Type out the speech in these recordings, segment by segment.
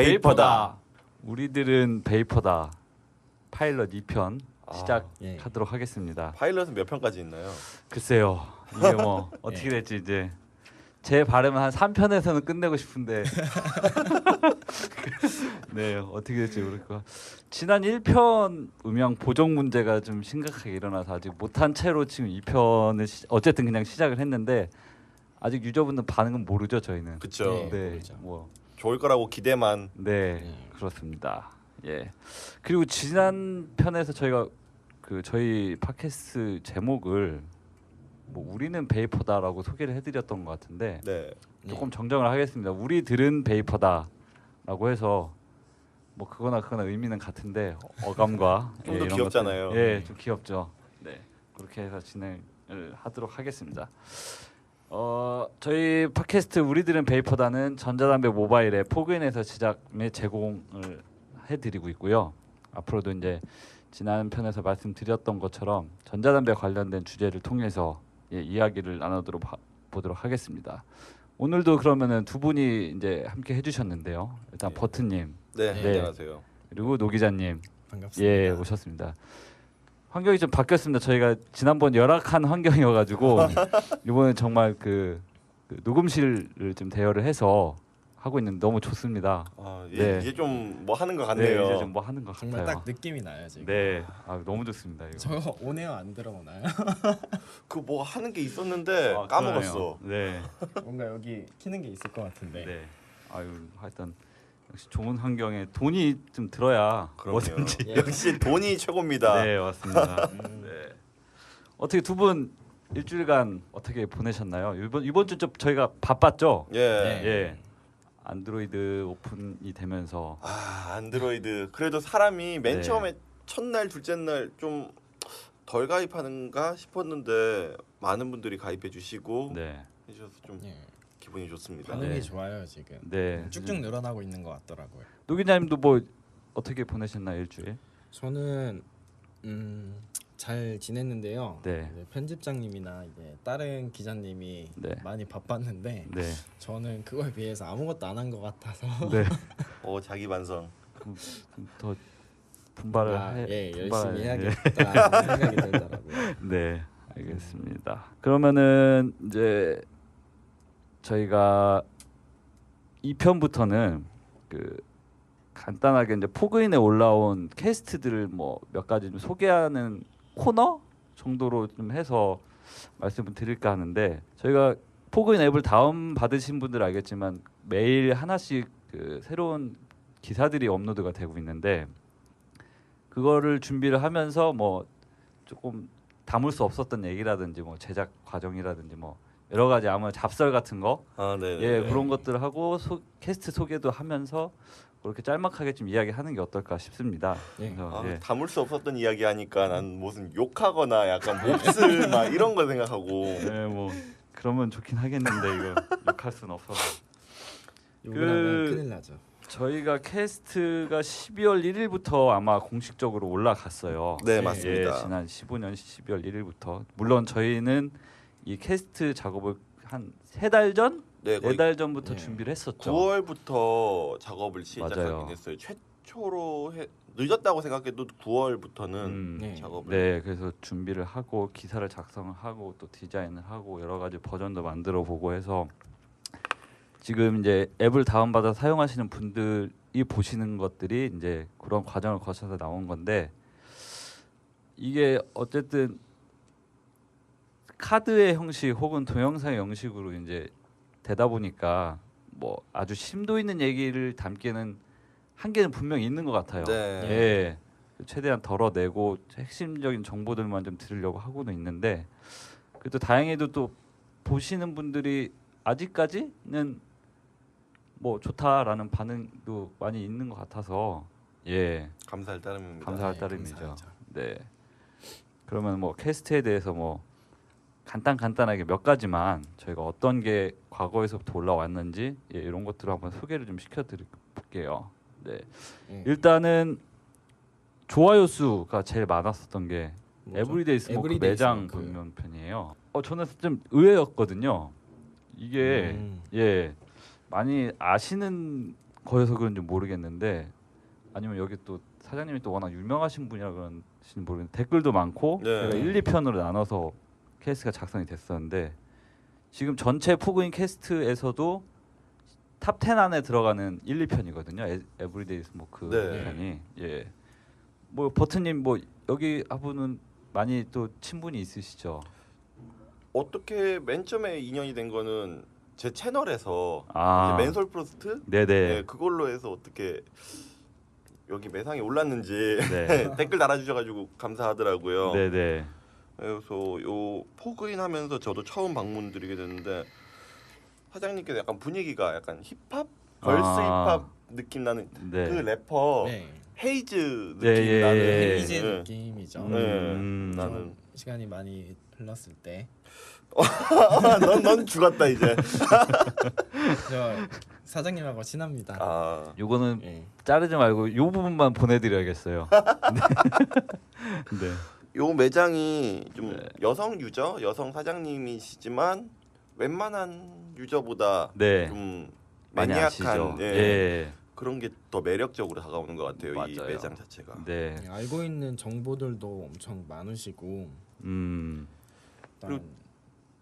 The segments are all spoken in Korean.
베이퍼다. 우리들은 베이퍼다. 파일럿 2편 아, 시작하도록 하겠습니다. 파일럿은 몇 편까지 있나요? 글쎄요. 이게 뭐 어떻게 될지 이제 제 바람은 한 3편에서는 끝내고 싶은데 네 어떻게 될지 모르겠고 지난 1편 음향 보정 문제가 좀 심각하게 일어나서 아직 못한 채로 지금 2편을 어쨌든 그냥 시작을 했는데 아직 유저분들 반응은 모르죠 저희는. 그쵸. 네, 모르죠. 뭐 좋을 거라고 기대만. 네, 그렇습니다. 예. 그리고 지난 편에서 저희가 그 저희 팟캐스트 제목을 뭐 우리는 베이퍼다라고 소개를 해드렸던 것 같은데 네. 조금 정정을 하겠습니다. 우리들은 베이퍼다라고 해서 뭐 그거나 의미는 같은데 어감과 좀더 이런 귀엽잖아요. 것들, 예, 좀 귀엽죠. 네, 그렇게 해서 진행을 하도록 하겠습니다. 저희 팟캐스트 우리들은 베이퍼다는 전자담배 모바일 앱 포그인에서 제작 및 제공을 해드리고 있고요. 앞으로도 이제 지난 편에서 말씀드렸던 것처럼 전자담배 관련된 주제를 통해서 이야기를 나누도록 보도록 하겠습니다. 오늘도 그러면은 두 분이 이제 함께 해주셨는데요. 일단 네. 버튼님 네. 네. 안녕하세요. 그리고 노 기자님 반갑습니다. 예 오셨습니다. 환경이 좀 바뀌었습니다. 저희가 지난번 열악한 환경이어가지고 이번엔 정말 그 녹음실을 좀 대여를 해서 하고 있는데 너무 좋습니다. 아, 네. 이제 좀 뭐 하는 것 네, 같네요. 이제 좀 뭐 하는 것 정말 같아요. 딱 느낌이 나요 지금. 네, 너무 좋습니다. 이거. 저 오네요 안 들어오나요? 그 뭐 하는 게 있었는데 아, 까먹었어. 그러네요. 뭔가 여기 키는 게 있을 것 같은데. 네, 네. 아유, 하여튼 역시 좋은 환경에 돈이 좀 들어야 그럼요. 뭐든지. 역시 돈이 최고입니다. 네, 맞습니다. 네. 어떻게 두 분 일주일간 어떻게 보내셨나요? 이번 주 좀 저희가 바빴죠. 예. 예. 안드로이드 오픈이 되면서 아, 안드로이드. 그래도 사람이 맨 네. 처음에 첫날 둘째 날 좀 덜 가입하는가 싶었는데 많은 분들이 가입해 주시고 네, 해주셔서 좀 예. 기분이 좋습니다. 반응이 네. 좋아요 지금. 네. 쭉쭉 늘어나고 있는 것 같더라고요. 노 기자님도 뭐 어떻게 보내셨나요 일주일? 저는 잘 지냈는데요. 네. 이제 편집장님이나 이제 다른 기자님이 네. 많이 바빴는데 네, 저는 그거에 비해서 아무것도 안 한 것 같아서 네. 자기 반성. 더 분발을 예, 열심히 분발을- 해야겠다 생각이 들더라고요. 네, 알겠습니다. 그러면은 이제 저희가 2편부터는 그 간단하게 이제 포그인에 올라온 캐스트들을 뭐 몇 가지 좀 소개하는 코너 정도로 좀 해서 말씀을 드릴까 하는데 저희가 포그인 앱을 다운 받으신 분들 알겠지만 매일 하나씩 그 새로운 기사들이 업로드가 되고 있는데 그거를 준비를 하면서 뭐 조금 담을 수 없었던 얘기라든지 뭐 제작 과정이라든지 뭐 여러 가지 아무 잡설 같은 거 아, 네. 예 그런 것들을 하고 캐스트 소개도 하면서 그렇게 짤막하게 좀 이야기하는 게 어떨까 싶습니다. 예. 그래서, 아, 예. 담을 수 없었던 이야기 하니까 난 무슨 욕하거나 약간 몹쓸 막 이런 거 생각하고. 네, 뭐 그러면 좋긴 하겠는데 이거 욕할 수는 없어서 욕을 하면 그- 큰일 나죠. 저희가 캐스트가 12월 1일부터 아마 공식적으로 올라갔어요. 네, 예, 맞습니다. 예, 지난 15년 12월 1일부터 물론 저희는 이 캐스트 작업을 한 3달 전, 네, 거의 4달 전부터 예. 준비를 했었죠. 9월부터 작업을 맞아요. 시작하긴 했어요. 최초로 늦었다고 생각해도 9월부터는 네. 작업을. 네, 그래서 준비를 하고 기사를 작성을 하고 또 디자인을 하고 여러 가지 버전도 만들어 보고 해서 지금 이제 앱을 다운받아 사용하시는 분들이 보시는 것들이 이제 그런 과정을 거쳐서 나온 건데 이게 어쨌든 카드의 형식 혹은 동영상의 형식으로 이제 되다 보니까 뭐 아주 심도 있는 얘기를 담기에는 한계는 분명히 있는 것 같아요. 네. 예, 최대한 덜어내고 핵심적인 정보들만 좀 드리려고 하고는 있는데 그래도 다행히도 또 보시는 분들이 아직까지는 뭐 좋다라는 반응도 많이 있는 것 같아서 예 감사할 따름입니다. 감사할 네, 따름이죠. 감사하죠. 네. 그러면 뭐 캐스트에 대해서 뭐 간단하게 몇 가지만 저희가 어떤 게 과거에서부터 올라왔는지 예, 이런 것들을 한번 소개를 좀 시켜드릴게요. 네. 일단은 좋아요 수가 제일 많았었던 게 뭐죠? 에브리데이 스모크 에브리데이 매장 스모크. 방면 편이에요. 저는 좀 의외였거든요. 이게 예 많이 아시는 거여서 그런지 모르겠는데 아니면 여기 또 사장님이 또 워낙 유명하신 분이라 그런지 모르겠는데 댓글도 많고 네. 제가 1, 2편으로 나눠서 캐스트가 작성이 됐었는데 지금 전체 포그인 캐스트에서도 탑 10 안에 들어가는 1, 2편이거든요. 에브리데이 스모크 네. 편이. 예. 뭐 버튼님 뭐 여기 하부는 많이 또 친분이 있으시죠? 어떻게 맨 처음에 인연이 된 거는 제 채널에서 아. 이제 맨솔 프로스트 네네. 네, 그걸로 해서 어떻게 여기 매상에 올랐는지 네. 댓글 달아주셔가지고 감사하더라고요. 네네. 그래서 요 포그인 하면서 저도 처음 방문드리게 됐는데 사장님께서 약간 분위기가 약간 힙합, 걸스 아. 힙합 느낌 나는 네. 그 래퍼 네. 헤이즈 느낌 네, 예, 나는 예. 헤이즈 네. 느낌이죠. 나는 좀 시간이 많이 흘렀을 때 넌 죽었다 이제. 저 사장님하고 친합니다. 아 요거는 예. 자르지 말고 요 부분만 보내드려야겠어요. 네. 요 매장이 좀 네. 여성 유저, 여성 사장님이시지만 웬만한 유저보다 네. 좀 많이 아시죠? 매니악한 예. 그런 게 더 매력적으로 다가오는 것 같아요. 이 맞아요. 매장 자체가. 네. 예, 알고 있는 정보들도 엄청 많으시고 음. 일단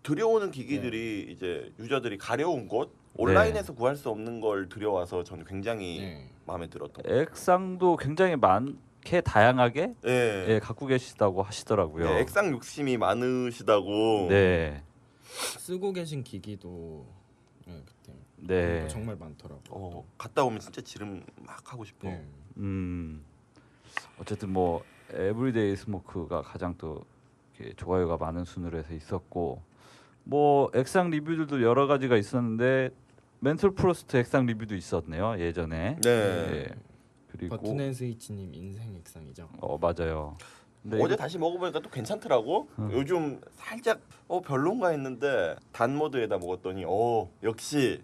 들여오는 기기들이 이제 유저들이 가려운 곳 온라인에서 구할 수 없는 걸 들여와서 저는 굉장히 예. 마음에 들었던 것 같아요. 액상도 굉장히 많게 다양하게 예. 예, 갖고 계시다고 하시더라고요. 네, 액상 욕심이 많으시다고. 네. 쓰고 계신 기기도 예, 그때 네. 보니까 정말 많더라고요. 갔다 오면 진짜 지름 막 하고 싶어. 예. 어쨌든 뭐 에브리데이 스모크가 가장 또 이렇게 좋아요가 많은 순으로 해서 있었고 뭐 액상 리뷰들도 여러 가지가 있었는데 멘톨 프로스트 액상 리뷰도 있었네요 예전에. 네. 예. 그리고 버튼앤 스위치님 인생 액상이죠. 맞아요. 근데 어제 이거- 다시 먹어보니까 또 괜찮더라고. 요즘 살짝 별론가 했는데 단 모드에다 먹었더니 역시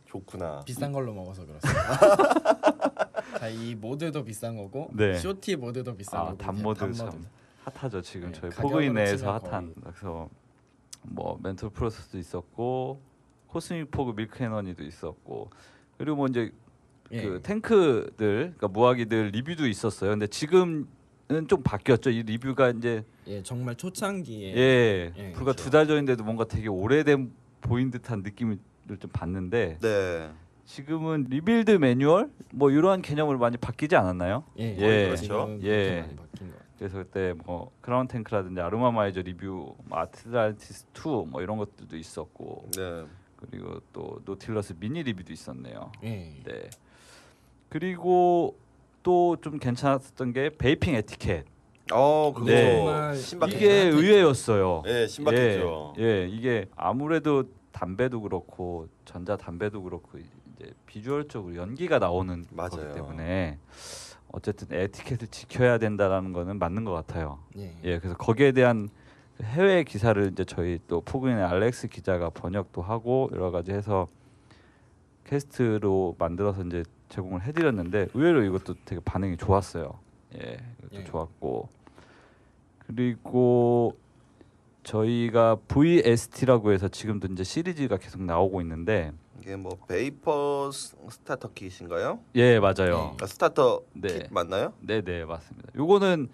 좋구나. 비싼 걸로 먹어서 그렇습니다. 자, 이 모드도 비싼 거고 네. 쇼티 모드도 비싼 거고 단모드 이제 참 핫하죠 지금 네, 저희 가격으로 포그인 내에서 치면 핫한. 거의- 그래서 뭐 멘톨 프로스도 있었고 코스믹 포그 밀크 에너니도 있었고 그리고 뭐 이제 예. 그 탱크들 그러니까 무화기들 리뷰도 있었어요. 근데 지금은 좀 바뀌었죠. 이 리뷰가 이제 예, 정말 초창기에 예, 불과 그렇죠. 2달 전인데도 뭔가 되게 오래된 보인 듯한 느낌을 좀 받는데 네. 지금은 리빌드 매뉴얼 뭐 이러한 개념으로 많이 바뀌지 않았나요? 예, 예. 그렇죠. 지금은 예. 그렇게 많이 바뀐 것 같아요. 그래서 그때 뭐 크라운 탱크라든지 아르마마이저 리뷰, 뭐 아틀란티스 2 뭐 이런 것들도 있었고 네. 그리고 또 노틸러스 미니 리뷰도 있었네요. 예. 네. 그리고 또 좀 괜찮았던 게 베이핑 에티켓. 그거 네. 정말 신박했죠. 이게 의외였어요. 예, 신박했죠. 예, 이게 아무래도 담배도 그렇고 전자 담배도 그렇고 이제 비주얼적으로 연기가 나오는 맞아요. 거기 때문에 어쨌든 에티켓을 지켜야 된다라는 거는 맞는 것 같아요. 예. 예, 그래서 거기에 대한 그 해외 기사를 이제 저희 또 포그인의 알렉스 기자가 번역도 하고 여러 가지 해서 캐스트로 만들어서 이제 제공을 해드렸는데 의외로 이것도 되게 반응이 좋았어요. 예, 이것도 예. 좋았고 그리고 저희가 VST라고 해서 지금도 이제 시리즈가 계속 나오고 있는데 이게 뭐 베이퍼 스타터 킷인가요? 예 맞아요. 스타터 네. 킷 맞나요? 네네 맞습니다. 요거는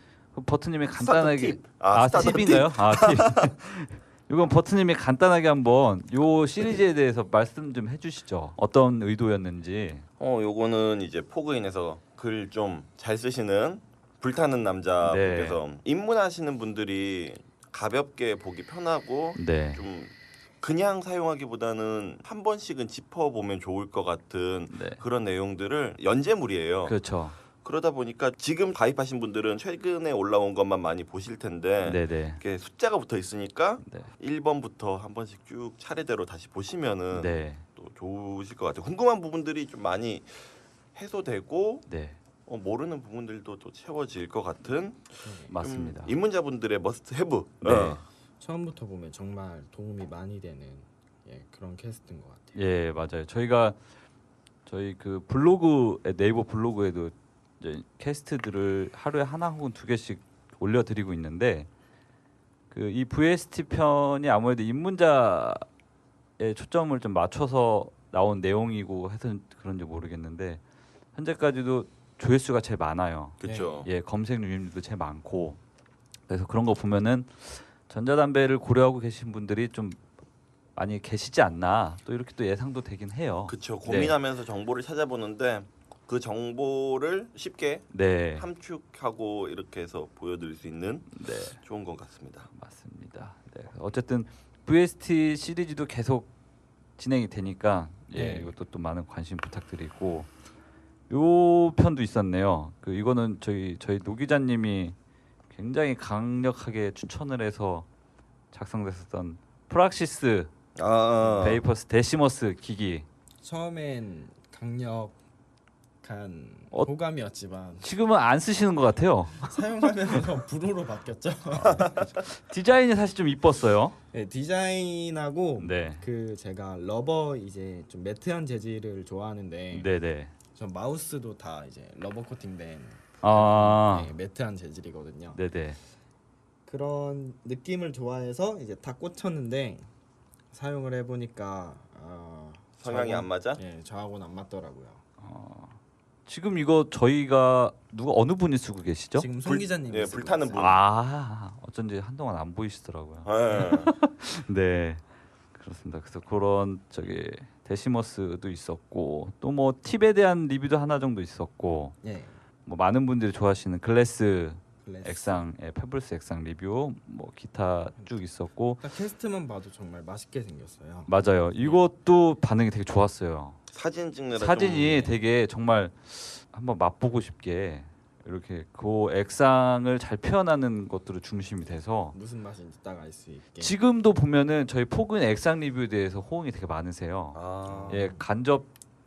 버튼님이 간단하게 스타터 팁. 스타터 팁인가요? 팁. 이건 버튼님이 간단하게 한번 요 시리즈에 대해서 말씀 좀 해주시죠. 어떤 의도였는지. 요거는 이제 포그인에서 글 좀 잘 쓰시는 불타는 남자분께서 입문하시는 분들이 가볍게 보기 편하고 네. 좀 그냥 사용하기보다는 한 번씩은 짚어보면 좋을 것 같은 네. 그런 내용들을 연재물이에요. 그렇죠. 그러다 보니까 지금 가입하신 분들은 최근에 올라온 것만 많이 보실 텐데 네네. 이렇게 숫자가 붙어 있으니까 네. 1번부터 한 번씩 쭉 차례대로 다시 보시면은 네. 또 좋으실 것 같아요. 궁금한 부분들이 좀 많이 해소되고 네. 모르는 부분들도 또 채워질 것 같은 맞습니다. 좀 입문자분들의 머스트 해브. 네. 처음부터 보면 정말 도움이 많이 되는 그런 캐스트인 것 같아요. 예 맞아요. 저희가 저희 그 블로그 네이버 블로그에도 이제 캐스트들을 하루에 하나 혹은 두 개씩 올려드리고 있는데 그 이 VST 편이 아무래도 입문자에 초점을 좀 맞춰서 나온 내용이고 해서 그런지 모르겠는데 현재까지도 조회수가 제일 많아요. 그렇죠. 예, 검색 누림도 제일 많고 그래서 그런 거 보면은 전자담배를 고려하고 계신 분들이 좀 많이 계시지 않나 또 이렇게 또 예상도 되긴 해요. 그렇죠. 고민하면서 정보를 찾아보는데 그 정보를 쉽게 네, 함축하고 이렇게 해서 보여드릴 수 있는 네, 좋은 것 같습니다. 맞습니다. 네, 어쨌든 VST 시리즈도 계속 진행이 되니까 예, 네. 이것도 또 많은 관심 부탁드리고 요 편도 있었네요. 그 이거는 저희 노 기자님이 굉장히 강력하게 추천을 해서 작성됐었던 프락시스 베이퍼스 데시머스 기기. 처음엔 강력한 어- 호감이었지만 지금은 안 쓰시는 것 같아요. 사용하면서 불호로 바뀌었죠. 디자인이 사실 좀 이뻤어요. 네, 디자인하고 네, 그 제가 러버 이제 좀 매트한 재질을 좋아하는데 네, 네. 전 마우스도 다 이제 러버 코팅된 아, 네, 매트한 재질이거든요. 네, 네. 그런 느낌을 좋아해서 이제 다 꽂혔는데 사용을 해보니까 성향이 안 맞아? 예, 저하고는 안 맞더라고요. 지금 이거 저희가 누가 어느 분이 쓰고 계시죠? 지금 송 기자님이 네, 쓰고 불타는 있어요. 분. 아, 어쩐지 한동안 안 보이시더라고요. 네. 네, 그렇습니다. 그래서 그런 저기 데시머스도 있었고 또 뭐 팁에 대한 리뷰도 하나 정도 있었고 예, 뭐 많은 분들이 좋아하시는 글래스 글래스. 액상, 페블스 액상 리뷰 뭐 기타 쭉 있었고 딱 캐스트만 봐도 정말 맛있게 생겼어요. 맞아요. 이것도 반응이 되게 좋았어요. 사진 찍느라 사진이 좀 되게 정말 한번 맛보고 싶게 이렇게 그 액상을 잘 표현하는 것들을 중심이 돼서 무슨 맛인지 딱 알 수 있게. 지금도 보면은 저희 포근 액상 리뷰에 대해서 호응이 되게 많으세요. 예, 간접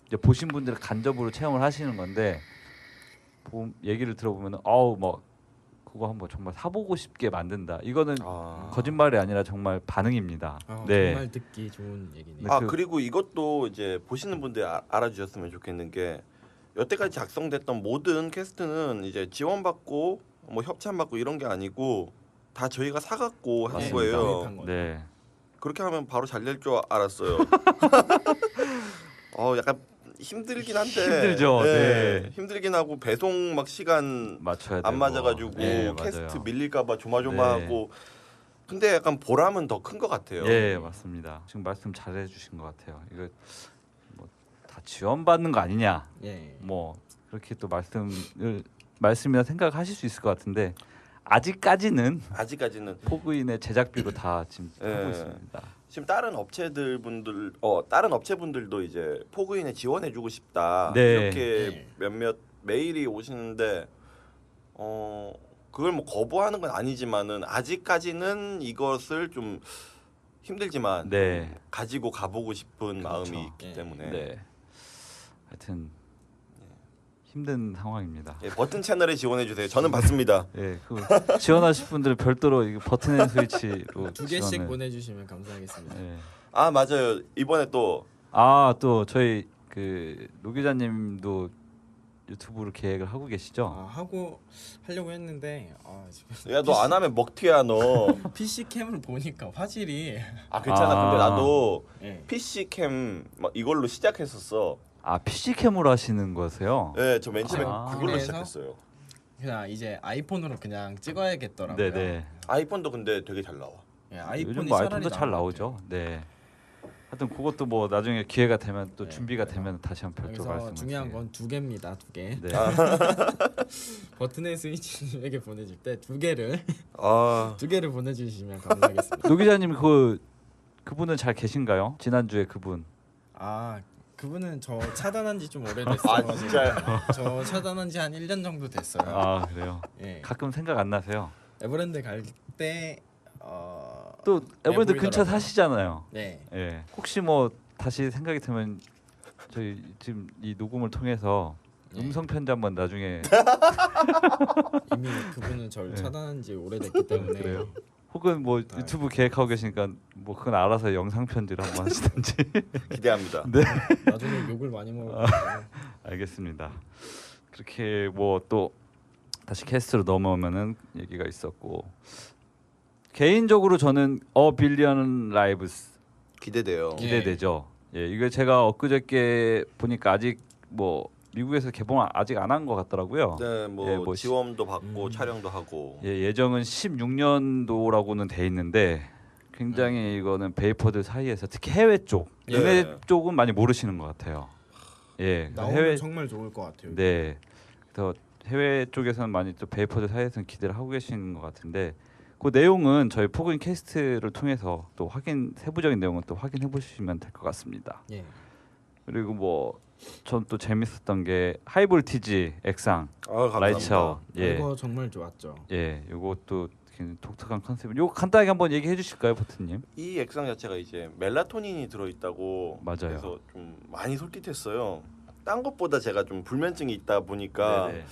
이제 보신 분들은 간접으로 체험을 하시는 건데 얘기를 들어보면은 어우 뭐 그거 한번 정말 사보고 싶게 만든다. 이거는 거짓말이 아니라 정말 반응입니다. 네. 정말 듣기 좋은 얘기네요. 네. 그리고 이것도 이제 보시는 분들 알아주셨으면 좋겠는 게 여태까지 작성됐던 모든 캐스트는 이제 지원받고 뭐 협찬받고 이런 게 아니고 다 저희가 사갖고 한 맞습니다. 거예요. 구입한 거죠. 네. 그렇게 하면 바로 잘 될 줄 알았어요. 약간 힘들긴 한데 힘들죠. 네. 힘들긴 하고 배송 막 시간 맞춰야 되고 안 맞아가지고 네, 캐스트 맞아요. 밀릴까봐 조마조마하고 근데 약간 보람은 더 큰 것 같아요. 예, 맞습니다. 지금 말씀 잘해 주신 것 같아요. 이거 뭐 다 지원받는 거 아니냐? 예. 뭐 그렇게 또 말씀이나 생각하실 수 있을 것 같은데 아직까지는 포그인의 제작비로 다 지금 하고 예. 있습니다. 지금 다른 업체분들도 이제 포그인에 지원해주고 싶다 네. 이렇게 네. 몇몇 메일이 오시는데 그걸 뭐 거부하는 건 아니지만은 아직까지는 이것을 좀 힘들지만 네. 가지고 가보고 싶은 그렇죠. 마음이 있기 예. 때문에 네. 하여튼 힘든 상황입니다. 예, 버튼 채널에 지원해 주세요. 저는 받습니다. 예, 그 지원하실 분들은 별도로 이거 버튼 앤 스위치로 2개씩 지원을- 보내주시면 감사하겠습니다. 예. 아 맞아요. 이번에 또 또 저희 그 노 기자님도 유튜브를 계획을 하고 계시죠? 하려고 했는데 지금 야 너 안 하면 먹튀야 너. PC 캠을 보니까 화질이 괜찮아. 근데 나도 예. PC 캠 막 이걸로 시작했었어. PC 캠으로 하시는 거세요? 네, 저 맨 처음에 아. 그걸로 그래서? 시작했어요. 그냥 이제 아이폰으로 그냥 찍어야겠더라고요. 네네. 아이폰도 근데 되게 잘 나와. 예, 요즘 아이폰이 뭐 차라리 아이폰도 잘 나은 것 나오죠. 네. 하여튼 그것도 뭐 나중에 기회가 되면 또 네, 준비가 그래서 되면 다시 한번 같아요. 별도로 여기서 중요한 말씀하세요. 건 2개입니다. 2개. 네. 버튼의 스위치님에게 보내줄 때 2개를 아 2개를 보내주시면 감사하겠습니다. 노 기자님 그분은 잘 계신가요? 지난주에 그분. 그분은 저 차단한 지 좀 오래됐어요. 아, 진짜요? 저 차단한 지 한 1년 정도 됐어요. 그래요. 예. 가끔 생각 안 나세요? 에버랜드 갈 때 또 에버랜드 근처 보이더라고요. 사시잖아요. 네. 예. 혹시 뭐 다시 생각이 들면 저희 지금 이 녹음을 통해서 네. 음성 편지 한번 나중에 이미 그분은 저를 차단한 지 오래됐기 때문에 그래요. 혹은 뭐 유튜브 계획하고 계시니까 뭐 그건 알아서 영상 편지를 한번 하시든지. 기대합니다. 네. 나중에 욕을 많이 먹어요. 알겠습니다. 그렇게 뭐 또 다시 캐스트로 넘어오면은 얘기가 있었고 개인적으로 저는 빌리언 라이브스 기대돼요. 예. 기대되죠. 예, 이게 제가 엊그저께 보니까 아직 뭐 미국에서 개봉 아직 안 한 것 같더라고요. 네, 뭐, 예, 뭐 지원도 받고 촬영도 하고. 예, 예정은 16년도라고는 돼 있는데 굉장히 이거는 베이퍼들 사이에서 특히 해외 쪽, 예. 국내 쪽은 많이 모르시는 것 같아요. 예, 나오면 해외 정말 좋을 것 같아요. 네, 그래서 해외 쪽에서는 많이 또 베이퍼들 사이에서는 기대를 하고 계시는 것 같은데 그 내용은 저희 포그인 캐스트를 통해서 또 세부적인 내용은 또 확인해 보시면 될 것 같습니다. 예. 그리고 뭐 전 또 재밌었던 게 하이볼티지 액상 아, 감사합니다. 라이트아웃 예, 이거 정말 좋았죠. 예, 요것도 굉장히 독특한 컨셉. 요거 간단하게 한번 얘기해 주실까요, 버튼님? 이 액상 자체가 이제 멜라토닌이 들어있다고 맞아요. 그래서 좀 많이 솔깃했어요. 딴 것보다 제가 좀 불면증이 있다 보니까 네네.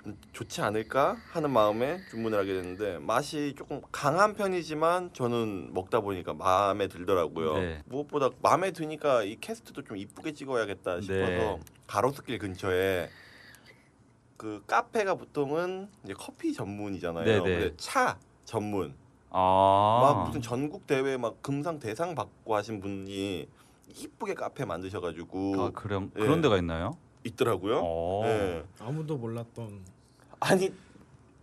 좀 좋지 않을까 하는 마음에 주문을 하게 됐는데 맛이 조금 강한 편이지만 저는 먹다 보니까 마음에 들더라고요. 네. 무엇보다 마음에 드니까 이 캐스트도 좀 이쁘게 찍어야겠다 싶어서 네. 가로수길 근처에 그 카페가 보통은 이제 커피 전문이잖아요. 네네. 근데 차 전문 아, 막 무슨 전국 대회 막 금상 대상 받고 하신 분이 이쁘게 카페 만드셔가지고 아 그런 예. 그런 데가 있나요? 있더라고요. 어. 예. 아무도 몰랐던 아니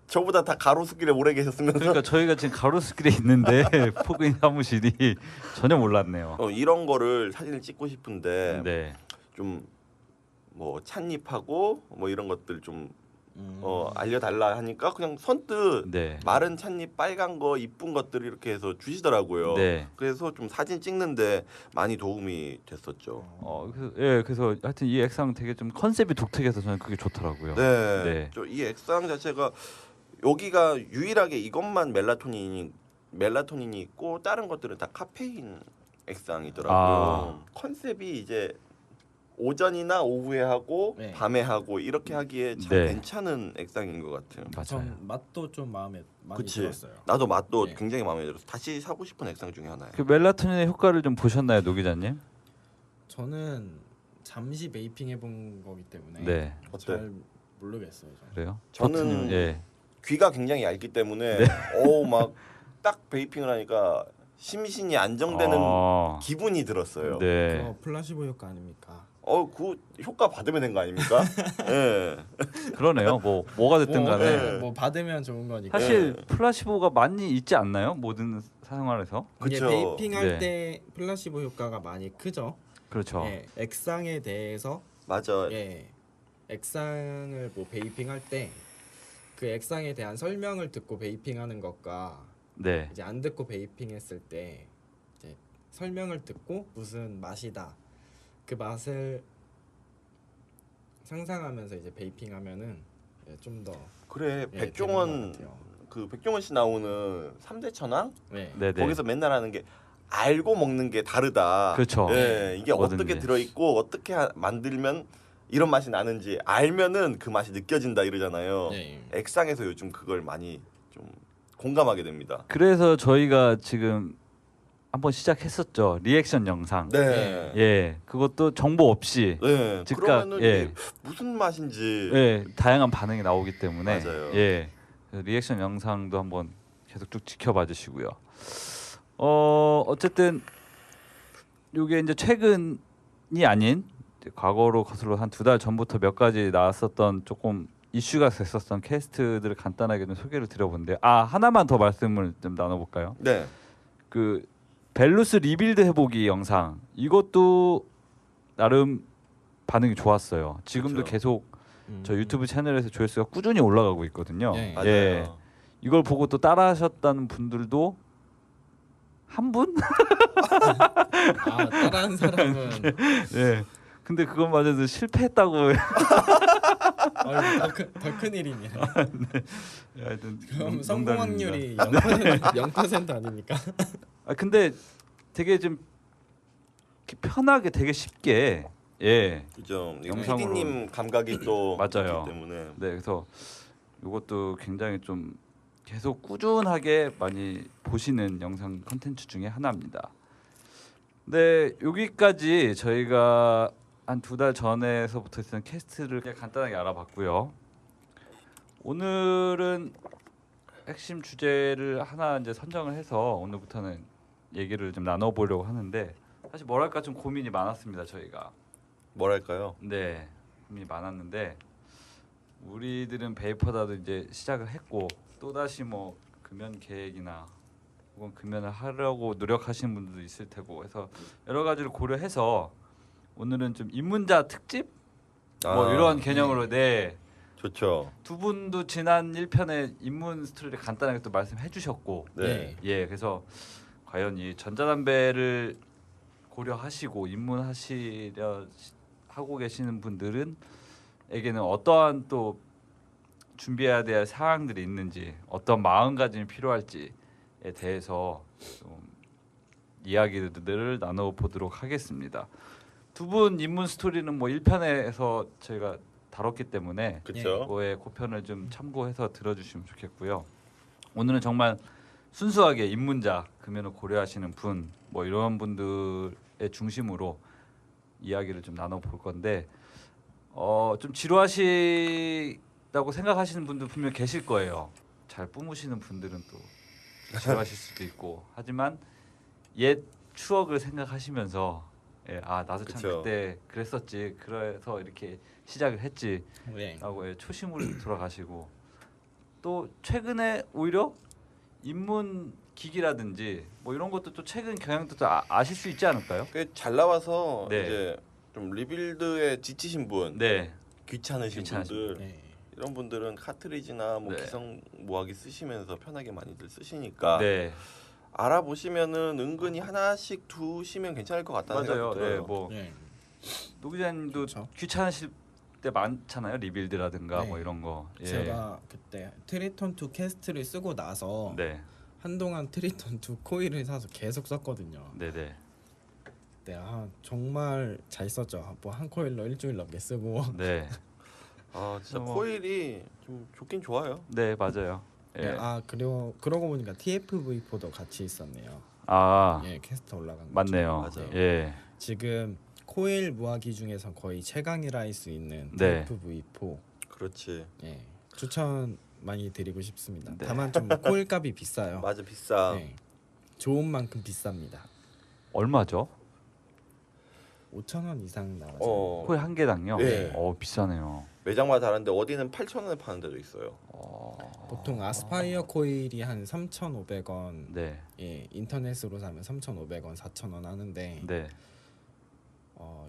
저보다 다 가로수길에 오래 계셨으면서 그러니까 저희가 지금 가로수길에 있는데 포그인 사무실이 전혀 몰랐네요. 이런 거를 사진을 찍고 싶은데 네. 좀 뭐 찻잎하고 뭐 이런 것들 좀 음. 알려달라 하니까 그냥 선뜻 네. 마른 찻잎 빨간 거 이쁜 것들 이렇게 해서 주시더라고요. 네. 그래서 좀 사진 찍는데 많이 도움이 됐었죠. 그래서 하여튼 이 액상 되게 좀 컨셉이 독특해서 저는 그게 좋더라고요. 네. 네. 이 액상 자체가 여기가 유일하게 이것만 멜라토닌이 있고 다른 것들은 다 카페인 액상이더라고요. 아. 컨셉이 이제 오전이나 오후에 하고 네. 밤에 하고 이렇게 하기에 참 네. 괜찮은 액상인 것 같아요. 맞아요. 전 맛도 좀 마음에 많이 그치. 들었어요. 나도 맛도 네. 굉장히 마음에 들어서 다시 사고 싶은 액상 중에 하나예요. 그 멜라토닌의 효과를 좀 보셨나요, 노 기자님? 저는 잠시 베이핑 해본 거기 때문에 네. 어때? 잘 모르겠어요. 저는. 그래요? 저는 버튼님, 예. 귀가 굉장히 얇기 때문에 네. 막 딱 베이핑을 하니까 심신이 안정되는 기분이 들었어요. 네. 그거 플라시보 효과 아닙니까? 그 효과 받으면 된 거 아닙니까? 예. 그러네요. 뭐가 됐든 간에 네. 뭐 받으면 좋은 거니까. 사실 네. 플라시보가 많이 있지 않나요? 모든 생활에서. 이게 그쵸. 베이핑 할 네. 때 플라시보 효과가 많이 크죠. 그렇죠. 예, 액상에 대해서 맞아. 예, 액상을 뭐 베이핑 할 때 그 액상에 대한 설명을 듣고 베이핑하는 것과 네. 이제 안 듣고 베이핑했을 때 이제 설명을 듣고 무슨 맛이다 그 맛을 상상하면서 이제 베이핑하면은 좀 더 그래. 예, 백종원 되는 것 같아요. 그 백종원 씨 나오는 3대 천왕 네. 네, 네. 거기서 맨날 하는 게 알고 먹는 게 다르다. 그렇죠. 예. 이게 뭐든지. 어떻게 들어 있고 어떻게 만들면 이런 맛이 나는지 알면은 그 맛이 느껴진다 이러잖아요. 네. 액상에서 요즘 그걸 많이 좀 공감하게 됩니다. 그래서 저희가 지금 한번 시작했었죠. 리액션 영상. 네. 예. 그것도 정보 없이 네. 즉각, 그러면은 예. 이게 무슨 맛인지 예, 다양한 반응이 나오기 때문에 맞아요. 예. 그래서 리액션 영상도 한번 계속 쭉 지켜봐 주시고요. 어쨌든 요게 이제 최근이 아닌 이제 과거로 거슬러 한 2달 전부터 몇 가지 나왔었던 조금 이슈가 됐었던 캐스트들을 간단하게 좀 소개를 드려본데 하나만 더 말씀을 좀 나눠볼까요? 네. 그 벨루스 리빌드 해보기 영상 이것도 나름 반응이 좋았어요. 지금도 그쵸. 계속 저 유튜브 채널에서 조회수가 꾸준히 올라가고 있거든요. 예. 맞아요. 예. 이걸 보고 또 따라하셨다는 분들도 한 분? 따라한 사람은 예. 근데 그것마저도 실패했다고. 더 큰 일이네요. 하여튼 그럼 성공 농담입니다. 확률이 0% 아닙니까? 근데 되게 좀 이렇게 편하게 되게 쉽게 그죠. 영상으로- PD님 감각이 또 맞아요. 있기 때문에 네, 그래서 이것도 굉장히 좀 계속 꾸준하게 많이 보시는 영상 컨텐츠 중에 하나입니다. 네, 여기까지 저희가 한 2달 전에서부터 있었던 캐스트를 그냥 간단하게 알아봤고요. 오늘은 핵심 주제를 하나 이제 선정을 해서 오늘부터는 얘기를 좀 나눠보려고 하는데 사실 뭐랄까 좀 고민이 많았습니다. 저희가. 뭐랄까요? 네, 고민이 많았는데 우리들은 베이퍼다도 이제 시작을 했고 또 다시 뭐 금연 계획이나 혹은 금연을 하려고 노력하시는 분들도 있을 테고 해서 여러 가지를 고려해서 오늘은 좀 입문자 특집 뭐 아, 이런 개념으로 네. 좋죠. 두 분도 지난 1편에 입문 스토리를 간단하게 또 말씀해 주셨고 네. 예, 그래서 과연 이 전자담배를 고려하시고 입문하시려 하고 계시는 분들은 에게는 어떠한 또 준비해야 될 사항들이 있는지 어떤 마음가짐이 필요할지에 대해서 좀 이야기들을 나눠보도록 하겠습니다. 두 분 입문 스토리는 뭐 1편에서 저희가 다뤘기 때문에 그렇죠. 그거의 고편을 좀 참고해서 들어주시면 좋겠고요. 오늘은 정말 순수하게 입문자 금연을 고려하시는 분 뭐 이런 분들의 중심으로 이야기를 좀 나눠볼 건데 좀 지루하시다고 생각하시는 분들 분명 계실 거예요. 잘 뿜으시는 분들은 또 지루하실 수도 있고 하지만 옛 추억을 생각하시면서 예, 아 나도 참 그쵸. 그때 그랬었지 그래서 이렇게 시작을 했지 네. 라고 초심으로 돌아가시고 또 최근에 오히려 입문 기기라든지 뭐 이런 것도 또 최근 경향도 또 아실 수 있지 않을까요? 꽤 잘 나와서 네. 이제 좀 리빌드에 지치신 분, 네, 귀찮으신 귀찮으신 분들 네. 이런 분들은 카트리지나 뭐 네. 기성 모하기 쓰시면서 편하게 많이들 쓰시니까 네 알아보시면은 은근히 하나씩 두시면 괜찮을 것 같다는 맞아요. 생각이 들어요. 네, 뭐 네. 노 기자님도 그쵸. 귀찮으실 때 많잖아요. 리빌드라든가 네. 뭐 이런 거. 예. 제가 그때 트리톤 2 캐스트를 쓰고 나서 네, 한동안 트리톤 2 코일을 사서 계속 썼거든요. 네, 네, 네, 정말 잘 썼죠. 뭐 한 코일로 일주일 넘게 쓰고. 네, 아 진짜 뭐- 코일이 좀 좋긴 좋아요. 네 맞아요. 네, 예. 그리고 그러고 보니까 TFV4도 같이 있었네요. 아 예, 캐스트 올라간 거. 맞네요. 맞아요. 예, 지금 코일 무화기 중에서 거의 최강이라 할 수 있는 네. TFV4. 그렇지. 예, 추천 많이 드리고 싶습니다. 네. 다만 좀 코일 값이 비싸요. 맞아 비싸. 네, 좋은 만큼 비쌉니다. 얼마죠? 5,000원 이상 나와서. 코일 한 개당요? 네. 비싸네요. 매장마다 다른데 어디는 8,000원에 파는 데도 있어요. 보통 아스파이어 코일이 한 3,500원. 네, 예, 인터넷으로 사면 3,500원, 4,000원 하는데 네,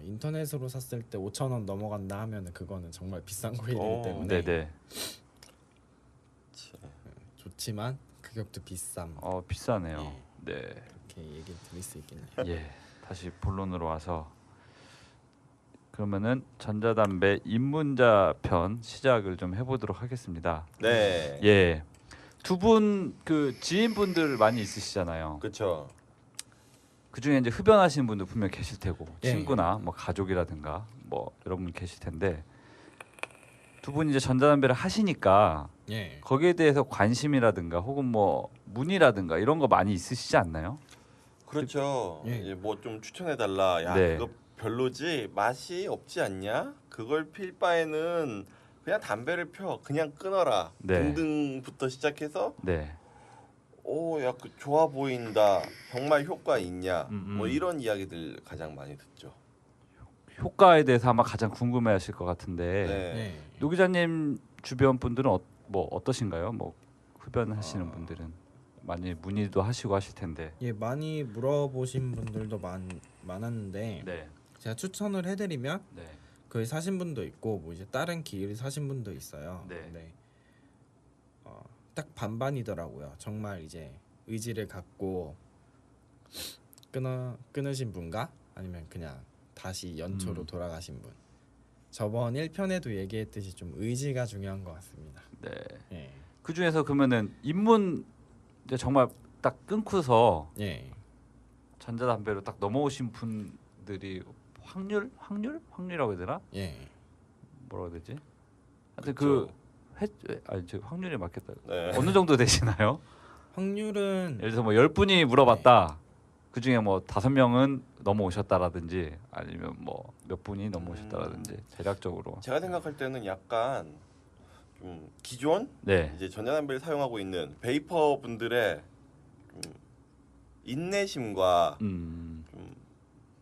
인터넷으로 샀을 때 5,000원 넘어간다 하면은 그거는 정말 비싼 코일이기 때문에 네, 네. 좋지만 가격도 비쌈. 비싸네요. 네. 이렇게 얘기 드릴 수 있겠네요. 예, 다시 본론으로 와서 그러면은 전자담배 입문자 편 시작을 좀 해보도록 하겠습니다. 네. 예, 두 분 그 지인분들 많이 있으시잖아요. 그렇죠. 그 중에 이제 흡연하시는 분도 분명 계실 테고 예. 친구나 뭐 가족이라든가 뭐 여러분 계실 텐데 두 분이 이제 전자담배를 하시니까 예. 거기에 대해서 관심이라든가 혹은 뭐 문의라든가 이런 거 많이 있으시지 않나요? 그렇죠. 예. 이제 뭐 좀 추천해 달라. 야 네. 그거 별로지 맛이 없지 않냐? 그걸 필 바에는 그냥 담배를 펴 그냥 끊어라 네. 등등부터 시작해서 네. 오야 그 좋아 보인다 정말 효과 있냐 뭐 음. 이런 이야기들 가장 많이 듣죠. 효과에 대해서 아마 가장 궁금해하실 것 같은데 네. 네. 노 기자님 주변 분들은 뭐 어떠신가요? 뭐 흡연하시는 분들은 많이 문의도 하시고 하실 텐데. 예, 많이 물어보신 분들도 많았는데 네. 제가 추천을 해드리면 네. 그걸 사신 분도 있고 뭐 이제 다른 기기를 사신 분도 있어요. 네. 근데 딱 반반이더라고요. 정말 이제 의지를 갖고 끊으신 분과 아니면 그냥 다시 연초로 돌아가신 분. 저번 1편에도 얘기했듯이 좀 의지가 중요한 것 같습니다. 네. 예. 그 중에서 그러면은 입문 이제 정말 딱 끊고서 예. 전자담배로 딱 넘어오신 분들이 확률이라고 해야 되나? 예. 뭐라고 해야 되지? 하여튼 그쵸. 저 확률이 맞겠다. 네. 어느 정도 되시나요? 확률은 예를 들어서 뭐 10분이 물어봤다. 그 중에 뭐 5명은 넘어오셨다라든지 아니면 뭐 몇 분이 넘어오셨다라든지 대략적으로. 제가 생각할 때는 약간 좀 기존 네. 이제 전자담배를 사용하고 있는 베이퍼 분들의 좀 인내심과 음. 좀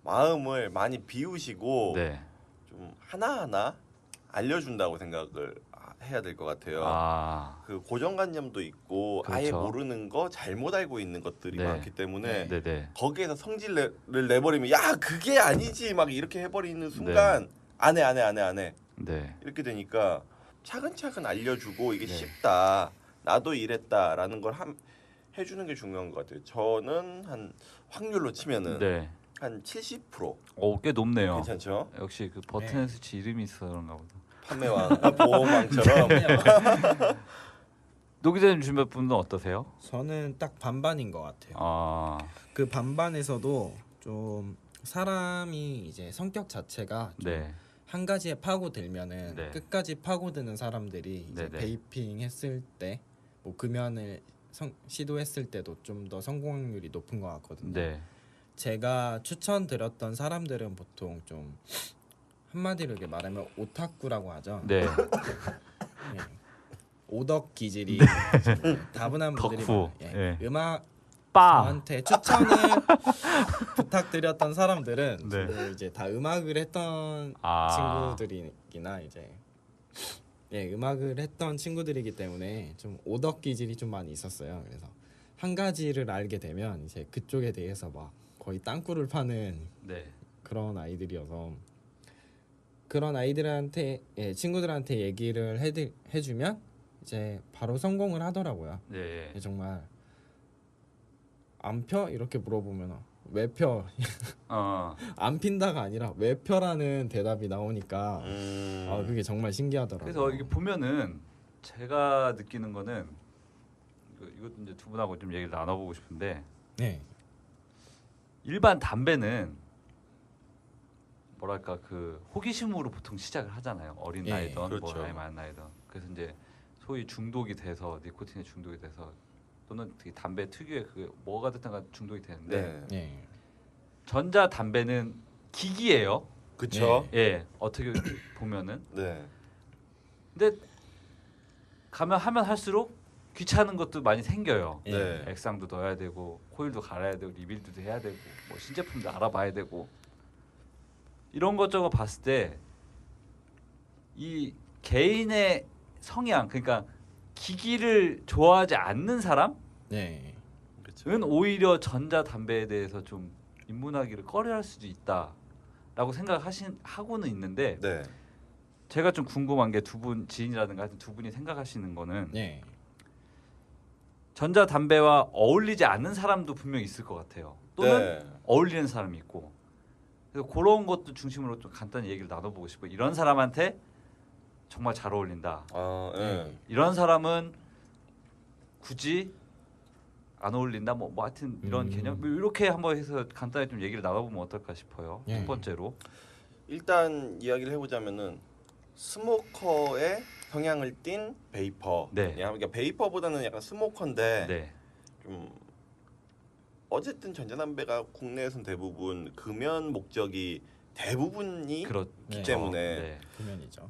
마음을 많이 비우시고 네. 좀 하나하나 알려준다고 생각을 해야 될 것 같아요. 아, 그 고정관념도 있고 아예 그렇죠. 모르는 거 잘못 알고 있는 것들이 네. 많기 때문에 네, 네. 거기에서 성질을 내버리면 야 그게 아니지 막 이렇게 해버리는 순간 안 해 네. 이렇게 되니까 차근차근 알려주고 이게 네. 쉽다 나도 이랬다라는 걸 해주는 게 중요한 것 같아요. 저는 한 확률로 치면은 네. 한 70% 오, 꽤 높네요. 괜찮죠? 역시 그 버튼 스위치 이름이 있어서 그런가 보다. 판매왕 보험왕처럼 노 기자님 주변 분은 어떠세요? 저는 딱 반반인 것 같아요. 아, 그 반반에서도 좀 사람이 이제 성격 자체가 좀 네. 한 가지에 파고들면은 네. 끝까지 파고드는 사람들이 이제 네네. 베이핑 했을 때 뭐 금연을 시도했을 때도 좀 더 성공 확률이 높은 것 같거든요. 네. 제가 추천드렸던 사람들은 보통 좀 한마디로 이렇게 말하면 오타쿠라고 하죠. 네. 예. 오덕 기질이 다분한 분들이 덕후. 많아요. 예. 음악 빠. 저한테 추천을 부탁드렸던 사람들은 네. 주로 이제 다 음악을 했던 아. 친구들이나 이제 음악을 했던 친구들이기 때문에 좀 오덕 기질이 좀 많이 있었어요. 그래서 한 가지를 알게 되면 이제 그쪽에 대해서 막 거의 땅굴을 파는 네. 그런 아이들이어서 그런 아이들한테 친구들한테 얘기를 해주면 이제 바로 성공을 하더라고요. 네. 정말 안 펴? 이렇게 물어보면 왜 펴? 안 핀다가 아니라 왜 펴라는 대답이 나오니까 그게 정말 신기하더라고요. 그래서 이게 보면은 제가 느끼는 거는 이것도 이제 두 분하고 좀 얘기를 나눠보고 싶은데 네. 일반 담배는 뭐랄까 그 호기심으로 보통 시작을 하잖아요. 어린 예, 나이든 그렇죠. 뭐 나이 많은 나이든. 그래서 이제 소위 중독이 돼서 니코틴에 중독이 돼서 또는 담배 특유의 그 뭐가 됐든 간 중독이 되는데 네. 네. 전자 담배는 기기예요. 그쵸? 예, 어떻게 보면은. 네. 근데 가면 하면 할수록 귀찮은 것도 많이 생겨요. 예. 네. 액상도 넣어야 되고 코일도 갈아야 되고 리빌도 해야 되고 뭐 신제품도 알아봐야 되고 이런 것저것 봤을 때 이 개인의 성향 그러니까 기기를 좋아하지 않는 사람은 네. 그쵸. 오히려 전자 담배에 대해서 좀 입문하기를 꺼려할 수도 있다라고 생각하고는 있는데 네. 제가 좀 궁금한 게 두 분 지인이라든가 하여튼 두 분이 생각하시는 거는 네. 전자 담배와 어울리지 않는 사람도 분명 있을 것 같아요. 또는 네. 어울리는 사람이 있고. 그래서 그런 것도 중심으로 좀 간단히 얘기를 나눠보고 싶어요. 이런 사람한테 정말 잘 어울린다. 예. 이런 사람은 굳이 안 어울린다. 뭐 하여튼 이런 개념 뭐 이렇게 한번 해서 간단히 좀 얘기를 나눠보면 어떨까 싶어요. 예. 첫 번째로. 일단 이야기를 해보자면은 스모커의 성향을 띤 베이퍼. 네. 그러니까 베이퍼보다는 약간 스모커인데 네. 좀 어쨌든 전자담배가 국내에서는 대부분 금연 목적이 대부분이 그렇기 네. 때문에 네. 금연이죠.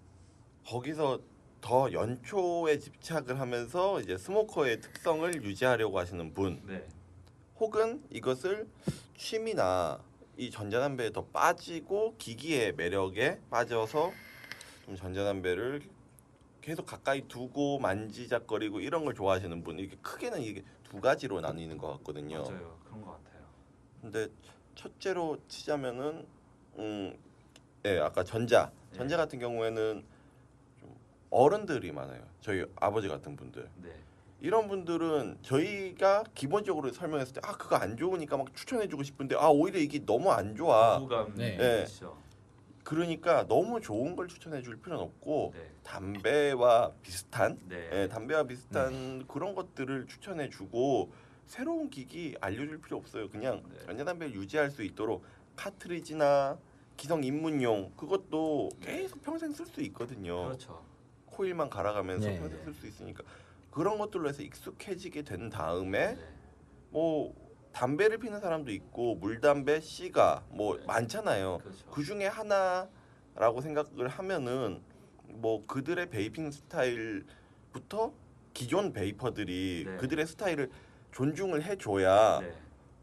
거기서 더 연초에 집착을 하면서 이제 스모커의 특성을 유지하려고 하시는 분, 네. 혹은 이것을 취미나 이 전자담배에 더 빠지고 기기의 매력에 빠져서 좀 전자담배를 계속 가까이 두고 만지작거리고 이런 걸 좋아하시는 분, 이게 크게는 이게 두 가지로 나뉘는 것 같거든요. 맞아요. 그런 것 같아요. 근데 첫째로 치자면은 아까 전자 네. 같은 경우에는 좀 어른들이 많아요. 저희 아버지 같은 분들. 네. 이런 분들은 저희가 기본적으로 설명했을 때 그거 안 좋으니까 막 추천해주고 싶은데 오히려 이게 너무 안 좋아. 거부감 네. 네. 있죠. 그러니까 너무 좋은 걸 추천해줄 필요는 없고 네. 담배와 비슷한 네. 담배와 비슷한 그런 것들을 추천해주고 새로운 기기 알려줄 필요 없어요. 그냥 네. 전자담배를 유지할 수 있도록 카트리지나 기성 입문용 그것도 계속 평생 쓸 수 있거든요. 그렇죠. 코일만 갈아가면서 네. 평생 쓸 수 있으니까 그런 것들로 해서 익숙해지게 된 다음에 네. 뭐 담배를 피는 사람도 있고 물담배, 시가 뭐 네. 많잖아요. 그렇죠. 그 중에 하나라고 생각을 하면은 뭐 그들의 베이핑 스타일부터 기존 베이퍼들이 네. 그들의 스타일을 존중을 해줘야 네.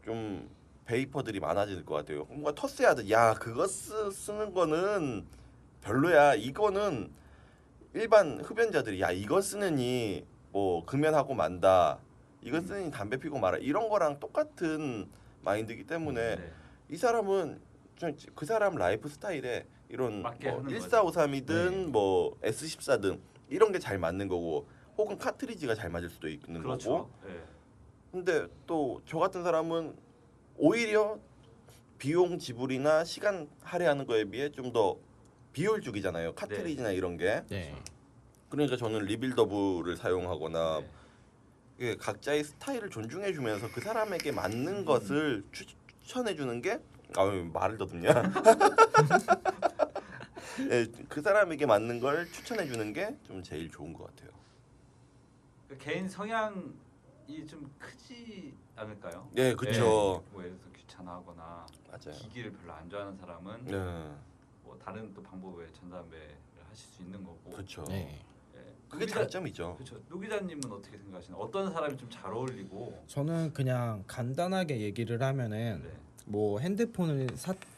좀 베이퍼들이 많아질 것 같아요. 뭔가 터스해야 돼. 야 그거 쓰는 거는 별로야. 이거는 일반 흡연자들이 야 이거 쓰느니 뭐 금연하고 만다. 이거 쓰느니 담배 피고 말아. 이런 거랑 똑같은 마인드이기 때문에 네. 이 사람은 그 사람 라이프 스타일에 이런 맞게 뭐 하는 1453이든 네. 뭐 S14든 이런 게 잘 맞는 거고 혹은 카트리지가 잘 맞을 수도 있는 그렇죠. 거고. 네. 근데 또 저 같은 사람은 오히려 비용 지불이나 시간 할애하는 거에 비해 좀 더 비효율적이잖아요. 카트리지나 이런 게. 네. 그러니까 저는 리빌더블을 사용하거나 네. 이게 각자의 스타일을 존중해주면서 그 사람에게 맞는 것을 추천해주는 게 말을 더듬냐? 네, 그 사람에게 맞는 걸 추천해주는 게 좀 제일 좋은 것 같아요. 그 개인 성향이 좀 크지 않을까요? 네, 그렇죠. 뭐 예를 들어서 귀찮아하거나 맞아요. 기기를 별로 안 좋아하는 사람은 네, 뭐 다른 또 방법에 전담배를 하실 수 있는 거고. 그렇죠. 네. 예. 그게 장점이죠. 그렇죠. 노 기자님은 어떻게 생각하시나요? 어떤 사람이 좀 잘 어울리고? 저는 그냥 간단하게 얘기를 하면은 네. 뭐 핸드폰을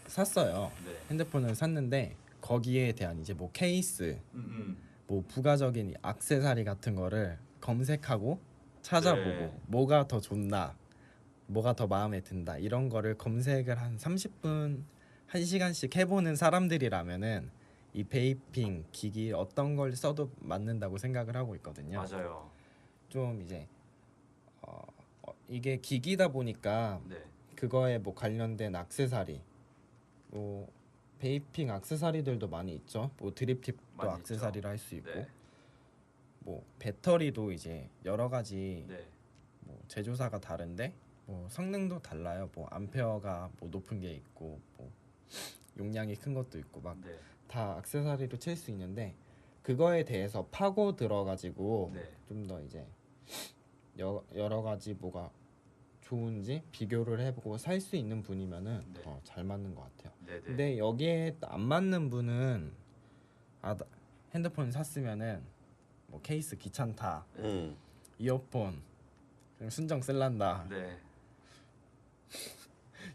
샀어요. 네. 핸드폰을 샀는데 거기에 대한 이제 뭐 케이스, 음. 뭐 부가적인 액세서리 같은 거를 검색하고 찾아보고 네. 뭐가 더 좋나, 뭐가 더 마음에 든다 이런 거를 검색을 한 30분, 1시간씩 해보는 사람들이라면은 이 베이핑 기기 어떤 걸 써도 맞는다고 생각을 하고 있거든요. 맞아요. 좀 이제 이게 기기다 보니까 네. 그거에 뭐 관련된 액세서리, 뭐 베이핑 액세서리들도 많이 있죠. 뭐 드립팁도 많이 액세서리로 할 수 있고, 네. 뭐 배터리도 이제 여러 가지 네. 뭐 제조사가 다른데 뭐 성능도 달라요. 뭐 암페어가 뭐 높은 게 있고, 뭐 용량이 큰 것도 있고 막 네. 다 액세서리로 칠 수 있는데 그거에 대해서 파고 들어가지고 네. 좀 더 이제 여러 가지 뭐가 좋은지 비교를 해보고 살 수 있는 분이면은 네. 더 잘 맞는 것 같아요. 네. 네. 근데 여기에 안 맞는 분은 핸드폰 샀으면은 뭐 케이스 귀찮다, 이어폰 그냥 순정 쓸란다 네.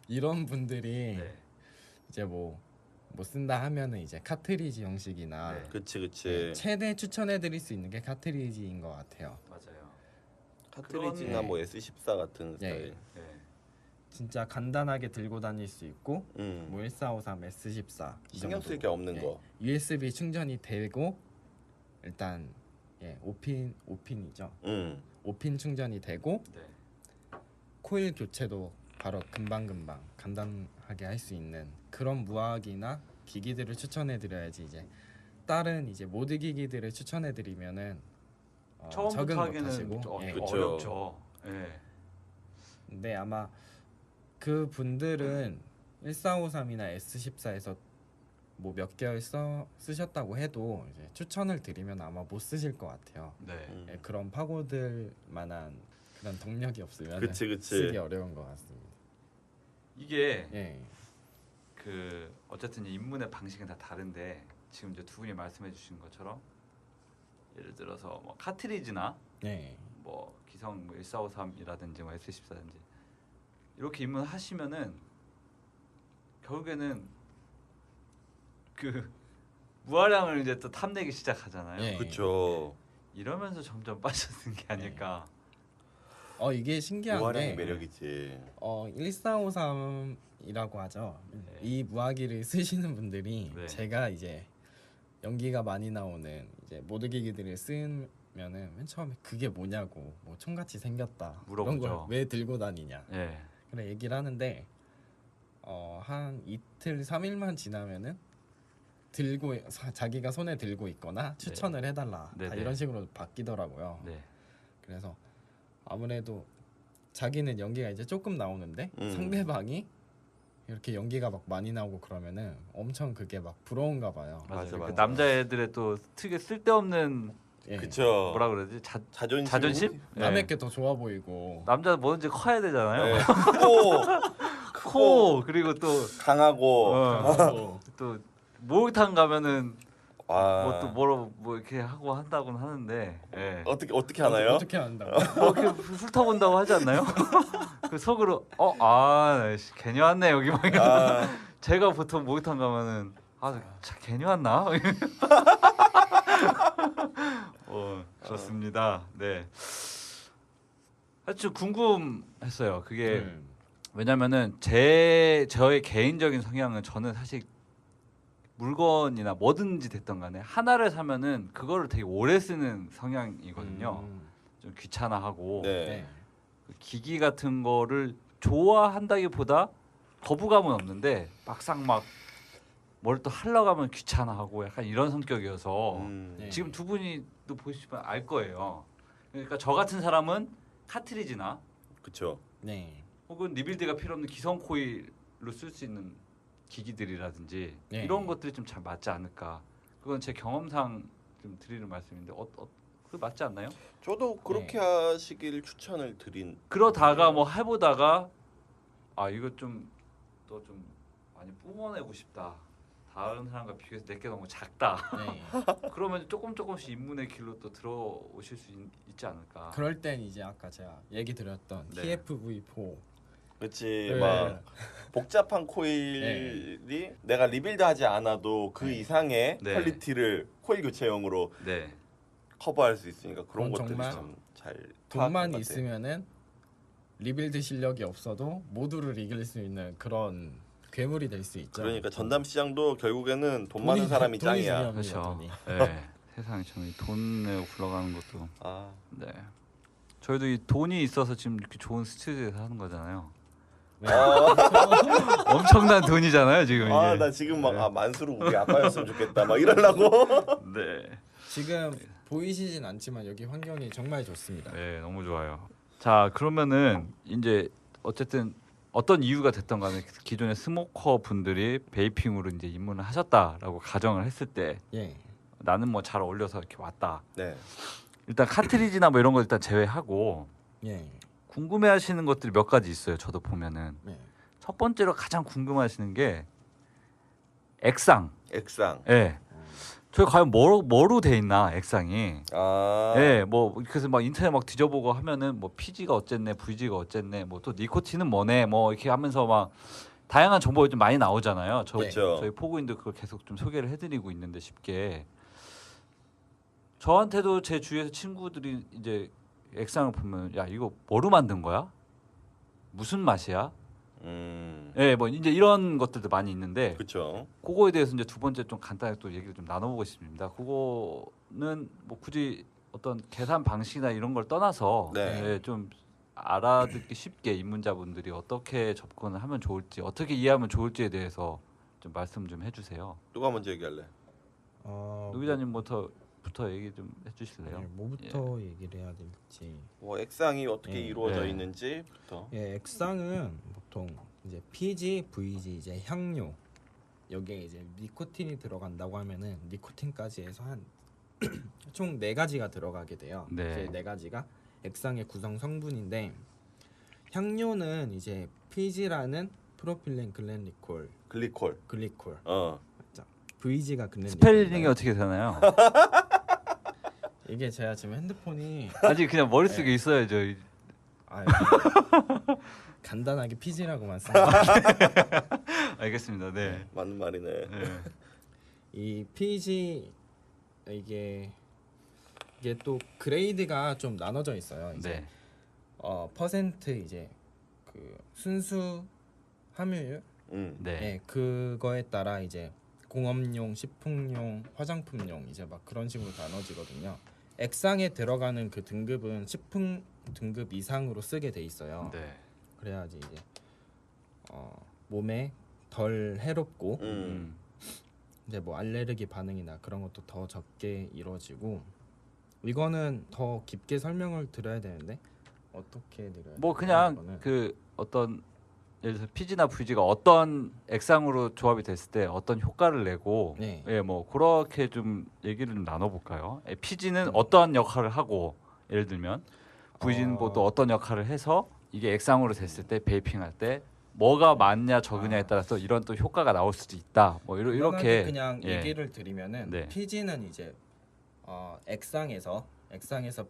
이런 분들이 네. 이제 뭐 쓴다 하면은 이제 카트리지 형식이나 네. 그치. 최대 추천해드릴 수 있는 게 카트리지인 것 같아요. 맞아요. 카트리지나 그런- 뭐 S14 같은 스타일. 네. 진짜 간단하게 들고 다닐 수 있고 음. 뭐 1453, S14 이 신경 정도. 쓸 게 없는 예. 거. USB 충전이 되고 일단 5핀이죠. 5핀 충전이 되고 네. 코일 교체도 바로 금방금방 간단하게 할 수 있는 그런 무화기나 기기들을 추천해 드려야지 이제 다른 이제 모드 기기들을 추천해 드리면은 적응 처음부터 못 하기는 하시고 예. 그쵸. 어렵죠. 예. 근데 아마 그 분들은 1453이나 S14에서 뭐 몇 개월 쓰셨다고 해도 이제 추천을 드리면 아마 못 쓰실 것 같아요. 네. 예, 그런 파고들 만한 그런 동력이 없으면 그치. 쓰기 어려운 것 같습니다. 이게 예, 그 어쨌든 입문의 방식은 다 다른데 지금 이제 두 분이 말씀해 주신 것처럼 예를 들어서 뭐 카트리지나 네, 뭐 기성 뭐 1453이라든지 뭐 S14든지 이렇게 입문하시면은 결국에는 그 무한량을 이제 또 탐내기 시작하잖아요. 예. 그렇죠. 이러면서 점점 빠져드는 게 아닐까. 이게 신기한 무한량의 게 매력이지. 1453이라고 하죠. 네. 이 무화기를 쓰시는 분들이 네. 제가 이제 연기가 많이 나오는 이제 모드 기기들을 쓰면은 맨 처음에 그게 뭐냐고 뭐 총같이 생겼다 이런 물어보죠. 걸 왜 들고 다니냐 예. 그래 얘기를 하는데 한 이틀 3일만 지나면은 자기가 손에 들고 있거나 추천을 해달라 네, 다 네. 이런 식으로 바뀌더라고요. 네. 그래서 아무래도 자기는 연기가 이제 조금 나오는데 음. 상대방이 이렇게 연기가 막 많이 나오고 그러면은 엄청 그게 막 부러운가 봐요. 맞아요. 맞아, 그 맞아. 남자애들의 또 특유의 쓸데없는 예. 그쵸. 뭐라 그러지? 자존심. 자존심? 남의 예. 게 더 좋아 보이고 남자 뭐든지 커야 되잖아요. 네. 크고 코 그리고 또 강하고 하고 또 목욕탕 가면은 아, 뭐 이렇게 하고 한다고는 하는데 예. 어떻게 하나요? 어떻게 한다고? 뭐 이렇게 훑어본다고 하지 않나요? 그 속으로 괜히 왔네 여기 막 아, 제가 보통 목욕탕 가면은 괜히 왔나? 그렇습니다. 네. 하여튼 궁금했어요. 그게 왜냐면은 저의 개인적인 성향은 저는 사실 물건이나 뭐든지 됐던 간에 하나를 사면은 그거를 되게 오래 쓰는 성향이거든요. 좀 귀찮아하고 네. 네. 그 기기 같은 거를 좋아한다기보다 거부감은 없는데 막상 막 뭘 또 하려고 하면 귀찮아하고 약간 이런 성격이어서 네. 지금 두 분이 또 보시면 알 거예요. 그러니까 저 같은 사람은 카트리지나 그쵸. 네. 혹은 리빌드가 필요 없는 기성 코일로 쓸 수 있는 기기들이라든지 네. 이런 것들이 좀 잘 맞지 않을까. 그건 제 경험상 좀 드리는 말씀인데 그 맞지 않나요? 저도 그렇게 하시길 추천을 드린. 그러다가 뭐 해보다가 이거 좀 또 좀 많이 뿜어내고 싶다. 다른 사람과 비교해서 내게 너무 작다. 네. 그러면 조금씩 입문의 길로 또 들어오실 수 있지 않을까. 그럴 땐 이제 아까 제가 얘기 드렸던 네. TFV4 그렇지. 네. 막 복잡한 코일이 내가 리빌드하지 않아도 그 네. 이상의 네. 퀄리티를 코일 교체용으로 네. 커버할 수 있으니까 그런 그건 것들이 정말 참 잘 돈만 있으면은 리빌드 실력이 없어도 모두를 이길 수 있는 그런 괴물이 될 수 있죠. 그러니까 전담 시장도 결국에는 돈 많은 사람이 돈이 짱이야. 중요합니다, 그렇죠. 돈이. 네. 세상에 참 돈 내고 굴러가는 것도. 아, 네. 저희도 이 돈이 있어서 지금 이렇게 좋은 스튜디오에서 하는 거잖아요. 네. 엄청난 돈이잖아요 지금 이게. 나 지금 막 만수르 우리 아빠였으면 좋겠다 막 이러려고. 네. 지금 보이시진 않지만 여기 환경이 정말 좋습니다. 네, 너무 좋아요. 자, 그러면은 이제 어쨌든 어떤 이유가 됐던 간에 기존의 스모커 분들이 베이핑으로 이제 입문을 하셨다라고 가정을 했을 때 예. 나는 뭐 잘 어울려서 이렇게 왔다. 네. 일단 카트리지나 뭐 이런 거 일단 제외하고 예. 궁금해하시는 것들이 몇 가지 있어요. 저도 보면은 네. 첫 번째로 가장 궁금해하시는 게 액상. 액상. 예. 저희 과연 뭐로 돼 있나 액상이. 아. 예, 뭐 그래서 막 인터넷 막 뒤져보고 하면은 뭐 PG가 어쨌네, VG가 어쨌네, 뭐 또 니코틴은 뭐네, 뭐 이렇게 하면서 막 다양한 정보가 좀 많이 나오잖아요. 그렇죠. 저희 포구인도 그걸 계속 좀 소개를 해드리고 있는데 쉽게 저한테도 제 주위에서 친구들이 이제 액상을 보면 야 이거 뭐로 만든 거야? 무슨 맛이야? 예, 뭐 이제 이런 것들도 많이 있는데 그렇죠. 그거에 대해서 이제 두 번째 좀 간단하게 또 얘기를 좀 나눠보고 싶습니다. 그거는 뭐 굳이 어떤 계산 방식이나 이런 걸 떠나서 네. 예, 좀 알아듣기 쉽게 입문자분들이 어떻게 접근을 하면 좋을지 어떻게 이해하면 좋을지에 대해서 좀 말씀 좀 해주세요. 누가 먼저 얘기할래? 노 기자님부터 얘기 좀 해주실래요? 네, 뭐부터 얘기를 해야 될지. 뭐 액상이 어떻게 네. 이루어져 네. 있는지부터. 예, 액상은 보통 이제 PG, VG 이제 향료 여기에 이제 니코틴이 들어간다고 하면은 니코틴까지 해서 한 총 4가지가 들어가게 돼요. 네. 이제 4가지가 액상의 구성 성분인데 향료는 이제 PG라는 프로필렌 글렌리콜 글리콜. 글리콜 VG가 글렌리콜 스펠링이 어떻게 되나요? 이게 제가 지금 핸드폰이 아직 그냥 머릿속에 있어야죠. 아, 간단하게 PG라고만 써. 알겠습니다. 네. 맞는 말이네. 네. 이 PG 이게 또 그레이드가 좀 나눠져 있어요. 이제 네. 퍼센트 이제 그 순수 함유율 네. 예, 그거에 따라 이제 공업용, 식품용, 화장품용 이제 막 그런 식으로 나눠지거든요. 액상에 들어가는 그 등급은 식품 등급 이상으로 쓰게 돼 있어요. 네. 그래야지 이제 몸에 덜 해롭고 이제 뭐 알레르기 반응이나 그런 것도 더 적게 이루어지고 이거는 더 깊게 설명을 드려야 되는데 어떻게 드려야 뭐 되나요, 그냥 이거는? 그 어떤 예를 들어서 PG나 VG가 어떤 액상으로 조합이 됐을 때 어떤 효과를 내고 네. 예, 뭐 그렇게 좀 얘기를 좀 나눠볼까요? PG는 어떠한 역할을 하고 예를 들면 VG는 뭐 또 어떤 역할을 해서 이게 액상으로 됐을 때 베이핑할 때 뭐가 많냐 적으냐에 따라서 이런 또 효과가 나올 수도 있다. 뭐 이렇게 그냥 예. 얘기를 드리면은 네. PG는 이제 액상에서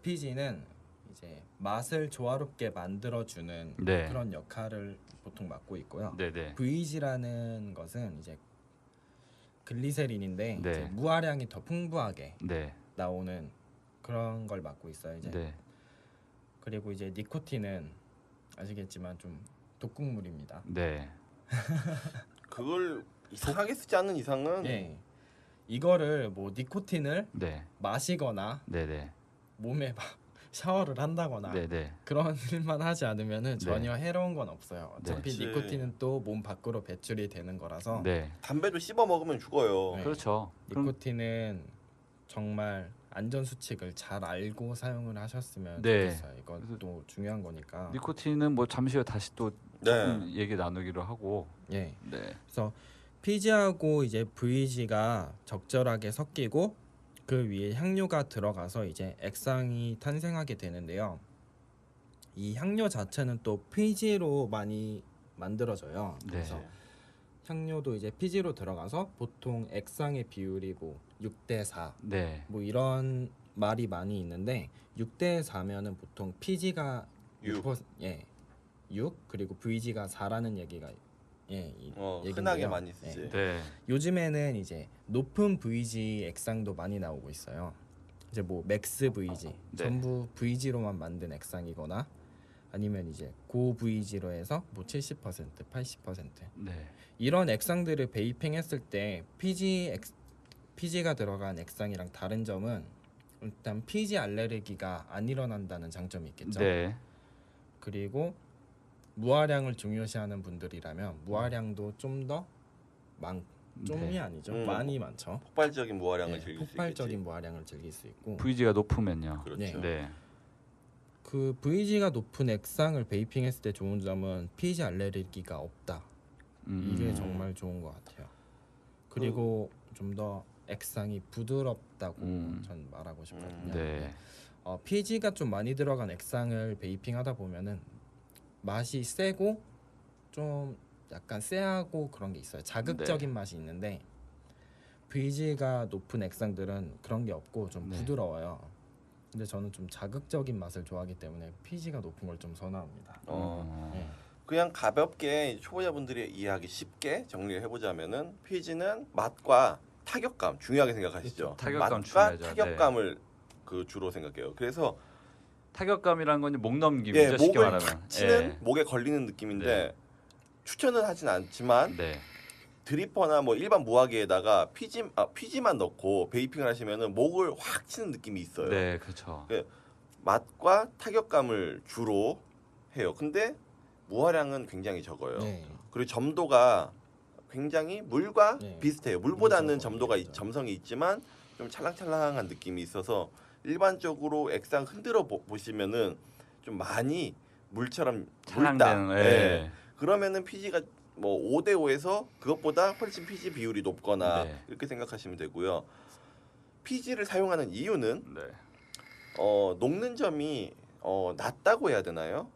PG는 이제 맛을 조화롭게 만들어주는 네. 그런 역할을 보통 맡고 있고요. 네네. VG라는 것은 이제 글리세린인데 네. 이제 무화량이 더 풍부하게 네. 나오는 그런 걸 맡고 있어요. 이제 네. 그리고 이제 니코틴은 아시겠지만 좀 독극물입니다. 네. 그걸 이상하게 쓰지 않는 이상은 예, 이거를 뭐 니코틴을 네. 마시거나 네네. 몸에 막 샤워를 한다거나 네네. 그런 일만 하지 않으면은 네. 전혀 해로운 건 없어요. 어차피 그치. 니코틴은 또 몸 밖으로 배출이 되는 거라서 네. 담배도 씹어 먹으면 죽어요. 네. 그렇죠. 그럼 니코틴은 정말 안전 수칙을 잘 알고 사용을 하셨으면 네. 좋겠어요. 이것도 중요한 거니까. 니코틴은 뭐 잠시 후에 다시 또 네. 조금 얘기 나누기로 하고. 예. 네. 그래서 PG하고 이제 VG가 적절하게 섞이고 그 위에 향료가 들어가서 이제 액상이 탄생하게 되는데요. 이 향료 자체는 또 PG로 많이 만들어져요. 네. 그래서 향료도 이제 PG로 들어가서 보통 액상의 비율이 뭐 6대 4 네. 뭐 이런 말이 많이 있는데 6대 4면은 보통 PG가 6. 6 그리고 VG가 4라는 얘기가 얘긴데요. 흔하게 많이 쓰지. 네. 요즘에는 이제 높은 VG 액상도 많이 나오고 있어요. 이제 뭐 맥스 VG 네. 전부 VG로만 만든 액상이거나 아니면 이제 고 VG로 해서 뭐 70%, 80% 네. 이런 액상들을 베이핑했을 때 PG가 들어간 액상이랑 다른 점은 일단 PG 알레르기가 안 일어난다는 장점이 있겠죠. 네. 그리고 무화량을 중요시하는 분들이라면 무화량도 좀 더 좀이 네. 아니죠. 음. 많이 많죠. 폭발적인 무화량을 네, 즐길 수 있겠지. 폭발적인 무화량을 즐길 수 있고 VG가 높으면요. 그렇죠. 네. 네. 그 VG가 높은 액상을 베이핑했을 때 좋은 점은 PG 알레르기가 없다. 이게 음. 정말 좋은 것 같아요. 그리고 좀 더 액상이 부드럽다고 전 말하고 싶거든요. 네. PG가 좀 많이 들어간 액상을 베이핑하다 보면은 맛이 세고 좀 약간 쎄하고 그런 게 있어요. 자극적인 네. 맛이 있는데 VG가 높은 액상들은 그런 게 없고 좀 네. 부드러워요. 근데 저는 좀 자극적인 맛을 좋아하기 때문에 PG가 높은 걸 좀 선호합니다. 네. 그냥 가볍게 초보자분들이 이해하기 쉽게 정리를 해보자면은 피지는 맛과 타격감 중요하게 생각하시죠. 그렇죠. 타격감 맛과 중요하죠. 타격감을 그 주로 생각해요. 그래서 타격감이란 건 목 넘김이죠. 예, 쉽게 목을 말하면. 탁 치는 목에 걸리는 느낌인데 추천은 하진 않지만 네. 드리퍼나 뭐 일반 무화기에다가 피지만 넣고 베이핑을 하시면은 목을 확 치는 느낌이 있어요. 네, 그렇죠. 맛과 타격감을 주로 해요. 근데 무화량은 굉장히 적어요. 네. 그리고 점도가 굉장히 물과 네. 비슷해요. 물보다는 물이 점도가 적어요. 점성이 있지만 좀 찰랑찰랑한 느낌이 있어서 일반적으로 액상 흔들어 보시면은 좀 많이 물처럼 묽다. 찰랑대는. 예. 그러면은 PG가 뭐 5대 5에서 그것보다 훨씬 PG 비율이 높거나 네. 이렇게 생각하시면 되고요. PG를 사용하는 이유는 네. 녹는 점이 낮다고 해야 되나요?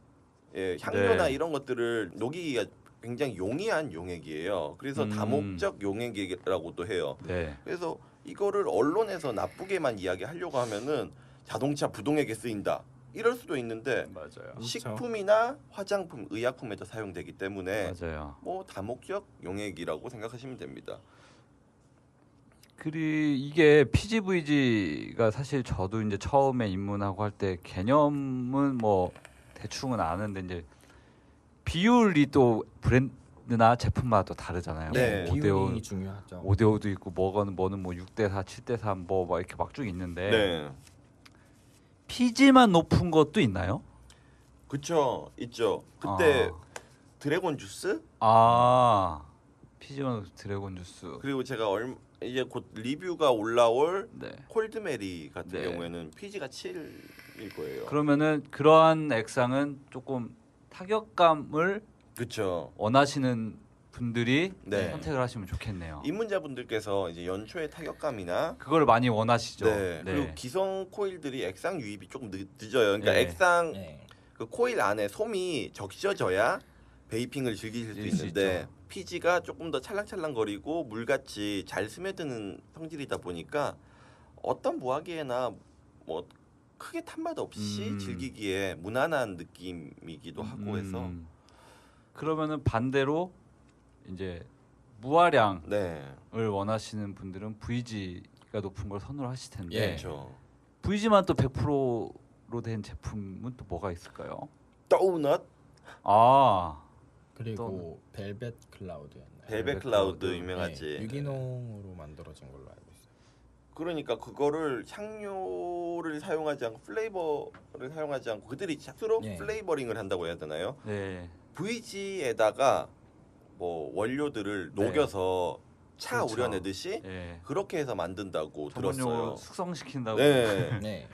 예, 향료나 네. 이런 것들을 녹이기가 굉장히 용이한 용액이에요. 그래서 다목적 용액이라고도 해요. 네. 그래서 이거를 언론에서 나쁘게만 이야기하려고 하면은 자동차 부동액에 쓰인다. 이럴 수도 있는데 맞아요. 그렇죠. 식품이나 화장품, 의약품에도 사용되기 때문에 맞아요. 뭐 다목적 용액이라고 생각하시면 됩니다. 이게 PGVG가 사실 저도 이제 처음에 입문하고 할 때 개념은 뭐 대충은 아는데 이제 비율이 또 브랜드나 제품마다 또 다르잖아요. 네. 뭐 비율이 중요하죠. 5대5도 있고 뭐는 뭐 6대4, 7대3 뭐 막 이렇게 막 쭉 있는데 네, PG만 높은 것도 있나요? 그쵸, 있죠. 그때 드래곤 주스 PG만 드래곤 주스. 그리고 제가 이제 곧 리뷰가 올라올 네. 콜드메리 같은 네. 경우에는 PG가 7일 거예요. 그러면은 그러한 액상은 조금 타격감을 그렇죠. 원하시는 분들이 네. 선택을 하시면 좋겠네요. 입문자분들께서 이제 연초에 타격감이나 그걸 많이 원하시죠. 네. 그리고 기성 코일들이 액상 유입이 조금 늦어요. 그러니까 네. 액상 네. 그 코일 안에 솜이 적셔져야 베이핑을 즐기실 수 즐길 수 있는데 있죠. 피지가 조금 더 찰랑찰랑거리고 물같이 잘 스며드는 성질이다 보니까 어떤 무화기에나 뭐 크게 탄맛 없이 즐기기에 무난한 느낌이기도 하고 해서 그러면은 반대로 이제 무화량을 네, 원하시는 분들은 VG가 높은 걸 선호하실 텐데 예. 그렇죠. VG만 또 100%로 된 제품은 또 뭐가 있을까요? 도넛, 아, 그리고 벨벳 클라우드였나요? 벨벳 벨벳 클라우드 클라우드. 유명하지. 유기농으로 만들어진 걸로 알고 있어요. 그러니까 그거를 향료를 사용하지 않고 플레이버를 사용하지 않고 그들이 스스로 예. 플레이버링을 한다고 해야 되나요? 네, VG에다가 뭐 원료들을 네. 녹여서 차 그렇죠. 우려내듯이 예. 그렇게 해서 만든다고 전문용어로 들었어요. 숙성시킨다고. 네. 네.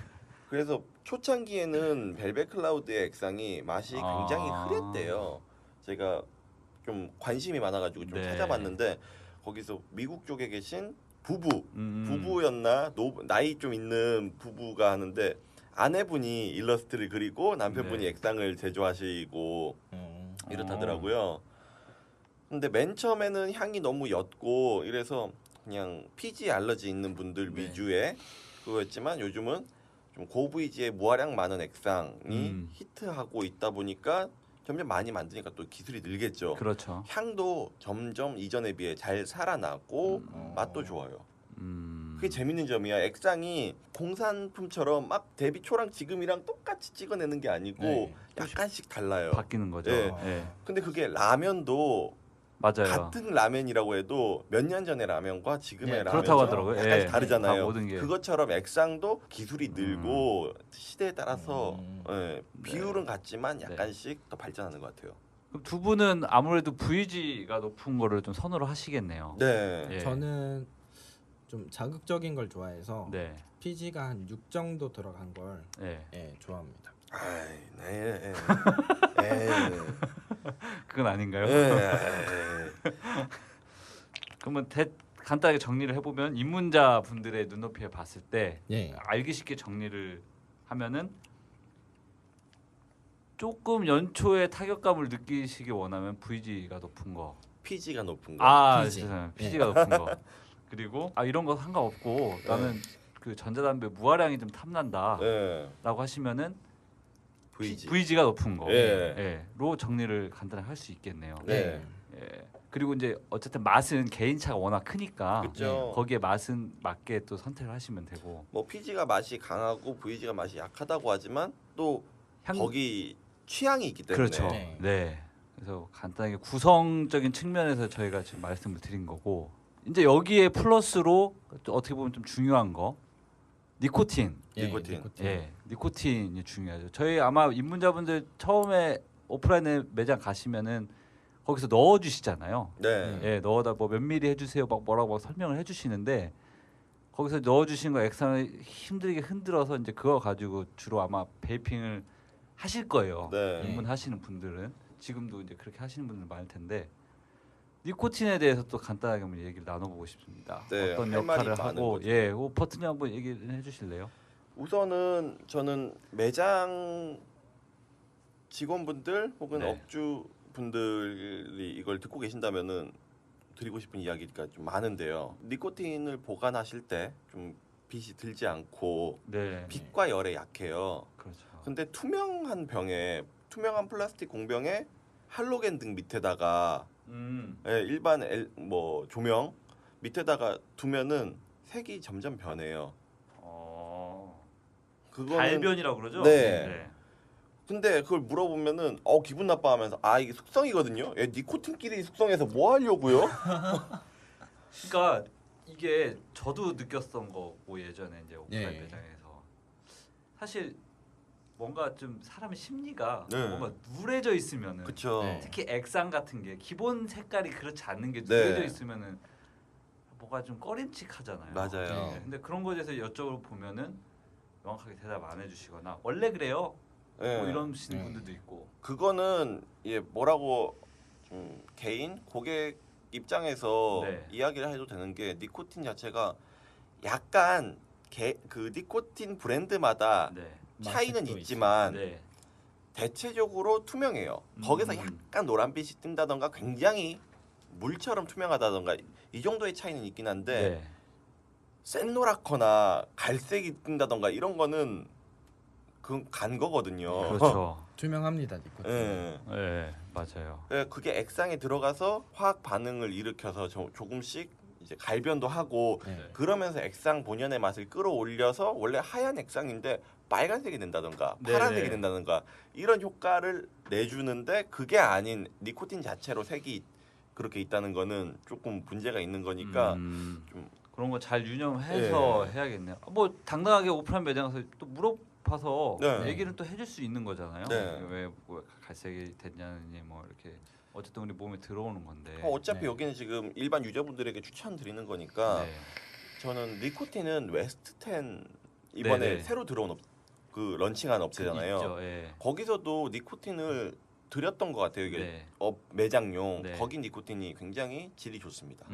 그래서 초창기에는 벨벳 클라우드의 액상이 맛이 굉장히 아. 흐렸대요. 제가 좀 관심이 많아가지고 좀 네. 찾아봤는데 거기서 미국 쪽에 계신 부부 음. 부부였나 나이 좀 있는 부부가 하는데 아내분이 일러스트를 그리고 남편분이 네. 액상을 제조하시고 이렇다더라고요. 어. 근데 맨 처음에는 향이 너무 옅고 이래서 그냥 피지 알러지 있는 분들 네. 위주의 그거였지만 요즘은 좀 고VG의 무화량 많은 액상이 음. 히트하고 있다 보니까 점점 많이 만드니까 또 기술이 늘겠죠. 그렇죠. 향도 점점 이전에 비해 잘 살아나고 음. 맛도 좋아요. 음. 그게 재밌는 점이야. 액상이 공산품처럼 막 데뷔 초랑 지금이랑 똑같이 찍어내는 게 아니고 네. 약간씩 달라요. 바뀌는 거죠. 예. 예. 근데 그게 라면도 맞아요. 같은 라면이라고 해도 몇 년 전의 라면과 지금의 네, 라면 그렇다고 하더라고요. 약간 예. 다르잖아요. 다 모든 게. 그것처럼 액상도 기술이 늘고 시대에 따라서 음. 예, 비율은 같지만 약간씩 더 발전하는 것 같아요. 그럼 두 분은 아무래도 VG가 높은 거를 좀 선호를 하시겠네요. 네. 예. 저는 좀 자극적인 걸 좋아해서 네. PG가 한 6 정도 들어간 걸 예. 좋아합니다. 아이, 네. 예. 그건 아닌가요? 예. 그러면 간단하게 정리를 해보면 입문자 분들의 눈높이에 봤을 때 예. 알기 쉽게 정리를 하면은 조금 연초에 타격감을 느끼시기 원하면 VG가 높은 거. 피지가 높은 거. 아, PG. 죄송해요. PG가 높은 거. 그리고 이런 거 상관없고 나는 그 전자담배 무화량이 좀 탐난다라고 예. 하시면은 VG. VG가 높은 거. 예. 로 정리를 간단하게 할 수 있겠네요. 네. 예. 그리고 이제 어쨌든 맛은 개인차가 워낙 크니까 그렇죠. 거기에 맛은 맞게 또 선택을 하시면 되고 뭐 PG가 맛이 강하고 VG가 맛이 약하다고 하지만 또 향 거기 취향이 있기 때문에 그렇죠. 네. 네. 그래서 간단하게 구성적인 측면에서 저희가 지금 말씀을 드린 거고 이제 여기에 플러스로 또 어떻게 보면 좀 중요한 거 니코틴. 니코틴. 예, 니코틴이 중요하죠. 저희 아마 입문자분들 처음에 오프라인에 매장 가시면은 거기서 넣어 주시잖아요. 네. 예, 넣어다 뭐 몇 미리 해주세요, 막 뭐라고 막 설명을 해주시는데 거기서 넣어 주신 거 액상을 힘들게 흔들어서 이제 그거 가지고 주로 아마 베이핑을 하실 거예요. 네. 입문하시는 분들은 지금도 이제 그렇게 하시는 분들 많을 텐데 니코틴에 대해서 또 간단하게 한번 얘기를 나눠보고 싶습니다. 네, 어떤 할 말이 역할을 많은 하고 거죠. 예, 버튼이 한번 얘기를 해주실래요? 우선은 저는 매장 직원분들 혹은 네. 업주분들이 이걸 듣고 계신다면은 드리고 싶은 이야기가 좀 많은데요. 니코틴을 보관하실 때 좀 빛이 들지 않고 네, 빛과 열에 약해요. 그렇죠. 근데 투명한 병에 투명한 플라스틱 공병에 할로겐 등 밑에다가 예, 일반 뭐 조명 밑에다가 두면은 색이 점점 변해요. 그거는 달변이라고 그러죠? 네. 근데 그걸 물어보면은 기분 나빠하면서 이게 숙성이거든요. 니코틴끼리 숙성해서 뭐 하려고요? 그러니까 이게 저도 느꼈던 거고 예전에 이제 오프라인 예. 매장에서 사실 뭔가 좀 사람의 심리가 네. 뭔가 누래져 있으면은 그쵸. 네. 특히 액상 같은 게 기본 색깔이 그렇지 않는 게 네. 누래져 있으면은 뭐가 좀 꺼림칙하잖아요. 맞아요. 네. 근데 그런 거에 대해서 여쭤 보면은 명확하게 대답 안 해주시거나 원래 그래요. 예. 뭐 이러시는 네. 분들도 있고. 그거는 뭐라고 좀 개인 고객 입장에서 네. 이야기를 해도 되는 게 니코틴 자체가 약간 그 니코틴 브랜드마다 네. 차이는 맛이 또 있지만 네. 대체적으로 투명해요. 거기서 약간 노란빛이 뜬다던가 굉장히 물처럼 투명하다던가 이 정도의 차이는 있긴 한데 네. 센노랗거나 갈색이 뜬다던가 이런 거는 그 간 거거든요. 그렇죠. 투명합니다 니코틴. 예. 네, 맞아요. 그게 액상에 들어가서 화학 반응을 일으켜서 조금씩 이제 갈변도 하고 네. 그러면서 액상 본연의 맛을 끌어올려서 원래 하얀 액상인데 빨간색이 된다던가 네네. 파란색이 된다던가 이런 효과를 내주는데 그게 아닌 니코틴 자체로 색이 그렇게 있다는 거는 조금 문제가 있는 거니까 좀 그런 거 잘 유념해서 예. 해야겠네요. 뭐 당당하게 오프라인 매장 가서 또 물어봐서 네. 얘기를 또 해줄 수 있는 거잖아요. 네. 왜 갈색이 됐냐니 뭐 이렇게 어쨌든 우리 몸에 들어오는 건데. 어차피 네. 여기는 지금 일반 유저분들에게 추천드리는 거니까 네. 저는 니코틴은 웨스트10 이번에 네네. 새로 들어온 그 런칭한 업체잖아요. 있죠. 예. 거기서도 니코틴을 드렸던 것 같아요. 이게 네. 매장용 네. 거기 니코틴이 굉장히 질이 좋습니다.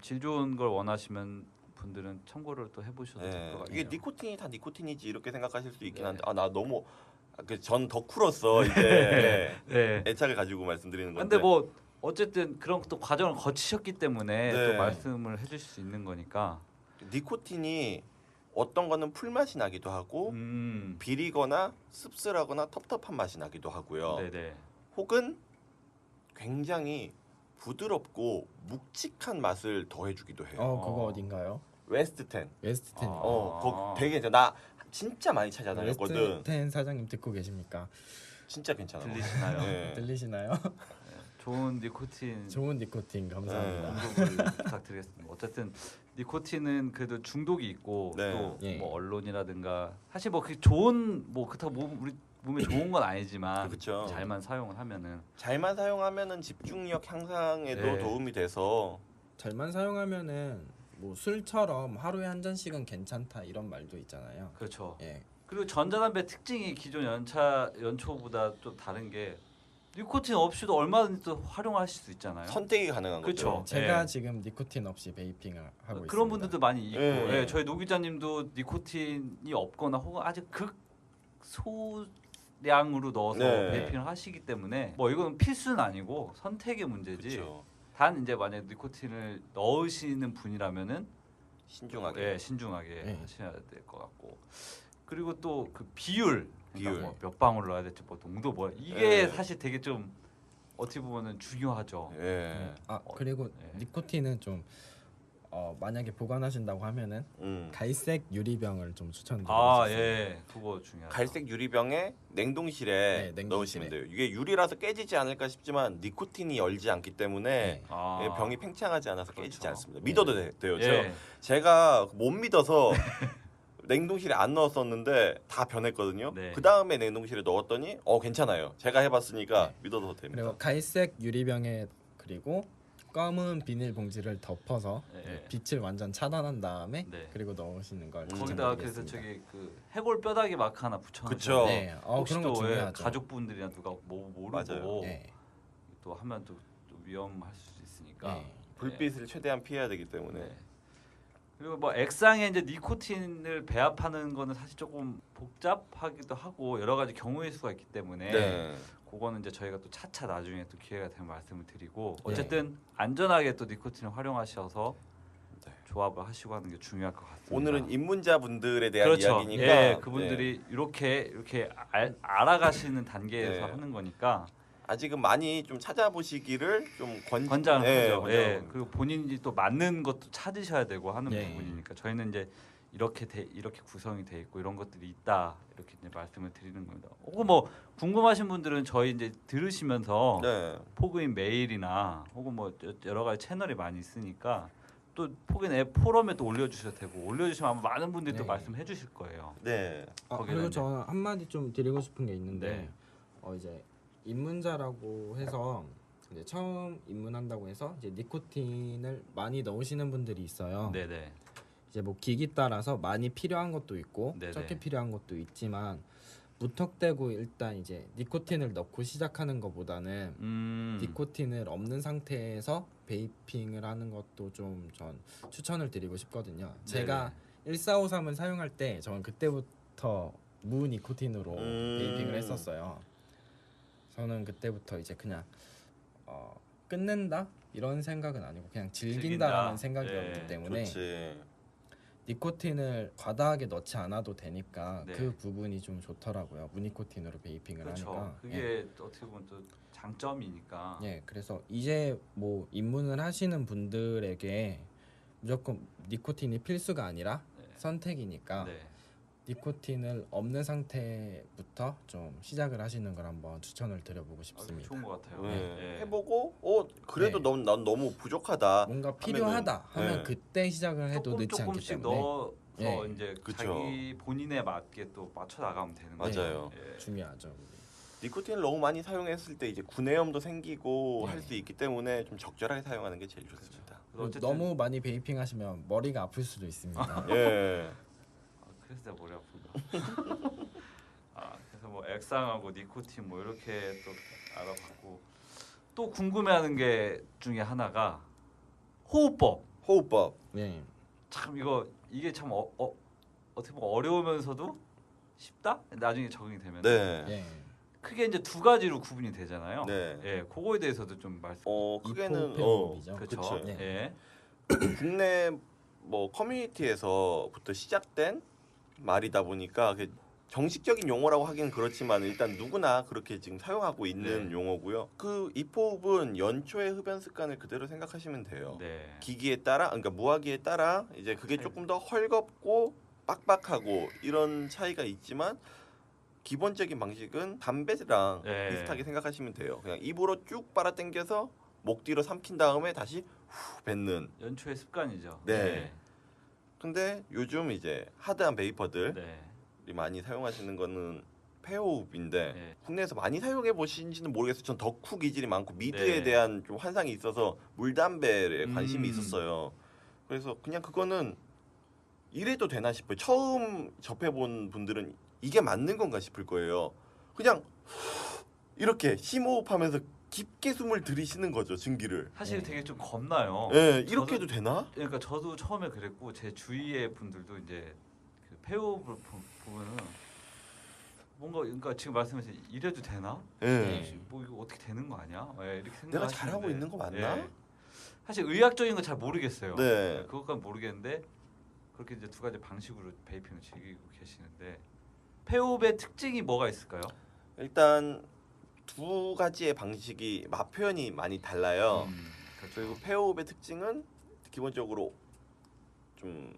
질 좋은 걸 원하시면 분들은 참고를 또 해보셔도 될 네. 것 같아요. 이게 니코틴이 다 니코틴이지 이렇게 생각하실 수 있긴 네. 한데 나 너무 전 덕후로서 이제 네. 애착을 가지고 말씀드리는 건데. 근데 뭐 어쨌든 그런 또 과정을 거치셨기 때문에 네. 또 말씀을 해주실 수 있는 거니까. 니코틴이 어떤 거는 풀맛이 나기도 하고 비리거나 씁쓸하거나 텁텁한 맛이 나기도 하고요. 네네. 혹은 굉장히 부드럽고 묵직한 맛을 더해주기도 해요. 그거 어딘가요? 웨스트10. 웨스트10. 거 되게 나 진짜 많이 찾아다녔거든. 웨스트10 사장님 듣고 계십니까? 진짜 괜찮아. 들리시나요? 네. 들리시나요? 좋은 니코틴 좋은 니코틴 감사합니다. 공급을 부탁드리겠습니다. 어쨌든 니코틴은 그래도 중독이 있고 네. 또 뭐 예. 언론이라든가 사실 뭐 그 좋은 뭐 그렇다고 우리 몸에 좋은 건 아니지만 그쵸. 잘만 사용을 하면은 잘만 사용하면은 집중력 향상에도 네. 도움이 돼서 잘만 사용하면은 뭐 술처럼 하루에 한 잔씩은 괜찮다 이런 말도 있잖아요. 그렇죠. 예. 그리고 전자담배 특징이 기존 연초보다 좀 다른 게 니코틴 없이도 얼마든지 또 활용하실 수 있잖아요. 선택이 가능한 그쵸. 거죠. 제가 예. 지금 니코틴 없이 베이핑을 하고 있습니다. 그런 분들도 많이 있고 예. 예, 저희 노 기자님도 니코틴이 없거나 혹은 아주 극소량으로 넣어서 네. 베이핑을 하시기 때문에 뭐 이건 필수는 아니고 선택의 문제지. 그렇죠. 단 이제 만약 니코틴을 넣으시는 분이라면은 신중하게. 예, 신중하게 예. 하셔야 될 것 같고 그리고 또 그 비율, 그러니까 비율. 뭐 몇 방울 넣어야 될지 뭐 농도 뭐 이게 예. 사실 되게 좀 어떻게 보면은 중요하죠. 예. 그리고 예. 니코틴은 좀 만약에 보관하신다고 하면은 갈색 유리병을 좀 추천드리고 아 싶어요. 예, 그거 중요하죠. 갈색 유리병에 냉동실에 네, 냉동실에. 넣으시면 돼요. 이게 유리라서 깨지지 않을까 싶지만 니코틴이 열지 않기 때문에 네. 아. 예, 병이 팽창하지 않아서 그렇죠. 깨지지 않습니다. 믿어도 돼요. 예. 제가 못 믿어서 냉동실에 안 넣었었는데 다 변했거든요. 네. 그 다음에 냉동실에 넣었더니 괜찮아요. 제가 해봤으니까 믿어도 됩니다. 그리고 갈색 유리병에 그리고 검은 비닐 봉지를 덮어서 네. 빛을 완전 차단한 다음에 네. 그리고 넣으시는 걸 거기다가 그래서 추천드리겠습니다. 저기 그 해골 뼈다귀 마크 하나 붙여놓으셔야 그쵸. 네, 혹시 그런 거 또 중요하죠. 가족분들이나 누가 뭐 모르고 맞아요. 네. 또 하면 또 위험할 수 있으니까. 네. 불빛을 최대한 피해야 되기 때문에. 네. 그리고 뭐 액상에 이제 니코틴을 배합하는 거는 사실 조금 복잡하기도 하고 여러 가지 경우의 수가 있기 때문에 네. 그거는 이제 저희가 또 차차 나중에 또 기회가 되면 말씀을 드리고 네. 어쨌든 안전하게 또 니코틴을 활용하셔서 네. 조합을 하시고 하는 게 중요할 것 같습니다. 오늘은 입문자분들에 대한 그렇죠. 이야기니까 예, 그분들이 이렇게 알아가시는 단계에서 네. 하는 거니까 아직은 많이 좀 찾아보시기를 좀 권장을 하죠. 권장을 예, 합니다. 그리고 본인이 또 맞는 것도 찾으셔야 되고 하는 예. 부분이니까 저희는 이제 이렇게 구성이 돼 있고 이런 것들이 있다 이렇게 이제 말씀을 드리는 겁니다. 혹은 뭐 궁금하신 분들은 저희 이제 들으시면서 네. 포그인 메일이나 혹은 뭐 여러 가지 채널이 많이 있으니까 또 포그인 앱 포럼에 또 올려주셔도 되고 올려주시면 아마 많은 분들이 또 네. 말씀해 주실 거예요. 네. 거기는 그리고 이제- 저 한마디 좀 드리고 싶은 게 있는데 네. 이제 입문자라고 해서 이제 처음 입문한다고 해서 이제 니코틴을 많이 넣으시는 분들이 있어요. 네네. 이제 뭐 기기 따라서 많이 필요한 것도 있고 네네. 적게 필요한 것도 있지만 무턱대고 일단 이제 니코틴을 넣고 시작하는 것보다는 니코틴을 없는 상태에서 베이핑을 하는 것도 좀 전 추천을 드리고 싶거든요. 제가 1453을 사용할 때 저는 그때부터 무니코틴으로 베이핑을 했었어요. 저는 그때부터 이제 그냥 끊는다 이런 생각은 아니고 그냥 즐긴다라는 생각이었기 네. 때문에 좋지. 니코틴을 과다하게 넣지 않아도 되니까 네. 그 부분이 좀 좋더라고요. 무니코틴으로 베이핑을 그렇죠. 하니까. 그게 어떻게 보면 또 장점이니까. 예, 그래서 이제 뭐 입문을 하시는 분들에게 무조건 니코틴이 필수가 아니라 네. 선택이니까 네. 니코틴을 없는 상태부터 좀 시작을 하시는 걸 한번 추천을 드려보고 아, 싶습니다. 좋은 것 같아요. 네. 네. 해보고 그래도 네. 난 너무 부족하다. 뭔가 필요하다 하면 네. 그때 시작을 해도 늦지 않기 조금씩 때문에 넣어서 예. 이제 그쵸. 자기 본인에 맞게 또 맞춰 나가면 되는 거죠. 맞아요. 예. 중요하죠. 니코틴을 너무 많이 사용했을 때 이제 구내염도 생기고 네. 할 수 있기 때문에 좀 적절하게 사용하는 게 제일 좋습니다. 그래서 어쨌든 너무 많이 베이핑 하시면 머리가 아플 수도 있습니다. 예. 그래서 내가 머리 아픈가. 그래서 뭐 액상하고 니코틴 뭐 이렇게 또 알아봤고 또 궁금해하는 게 중에 하나가 호흡법. 호흡법. 네. 참 이게 참 어떻게 보면 어려우면서도 쉽다. 나중에 적응이 되면. 네. 예. 크게 이제 두 가지로 구분이 되잖아요. 네. 예, 그거에 대해서도 좀 말씀. 크게는 이포페호흡이죠. 그렇죠. 그치. 예. 국내 뭐 커뮤니티에서부터 시작된 말이다 보니까 정식적인 용어라고 하긴 그렇지만 일단 누구나 그렇게 지금 사용하고 있는 네. 용어고요. 그 이포흡은 연초의 흡연 습관을 그대로 생각하시면 돼요. 네. 기기에 따라, 그러니까 무화기에 따라 이제 그게 조금 더 헐겁고 빡빡하고 이런 차이가 있지만 기본적인 방식은 담배랑 네. 비슷하게 생각하시면 돼요. 그냥 입으로 쭉 빨아당겨서 목 뒤로 삼킨 다음에 다시 후 뱉는. 연초의 습관이죠. 네. 근데 요즘 이제 하드한 베이퍼들이 네. 많이 사용하시는 거는 폐호흡인데 네. 국내에서 많이 사용해 보신지는 모르겠어요. 전 덕후 기질이 많고 미드에 네. 대한 좀 환상이 있어서 물담배에 관심이 음. 있었어요. 그래서 그냥 그거는 이래도 되나 싶어요. 처음 접해본 분들은 이게 맞는 건가 싶을 거예요. 그냥 이렇게 심호흡하면서 깊게 숨을 들이쉬는 거죠, 증기를. 사실 되게 좀 겁나요. 예, 이렇게 저도- 해도 되나? 그러니까 저도 처음에 그랬고 제 주위의 분들도 이제 그 폐호흡을 보면은 뭔가 그러니까 지금 말씀하신 이래도 되나? 예. 네. 뭐 이거 어떻게 되는 거 아니야? 예, 이렇게 생각. 내가 잘하고 있는 거 맞나? 사실 의학적인 건 잘 모르겠어요. 네. 그것까지 모르겠는데 그렇게 이제 두 가지 방식으로 베이핑을 즐기고 계시는데 폐호흡의 특징이 뭐가 있을까요? 일단 두 가지의 방식이 맛 표현이 많이 달라요. 그렇죠. 그리고 폐호흡의 특징은 기본적으로 좀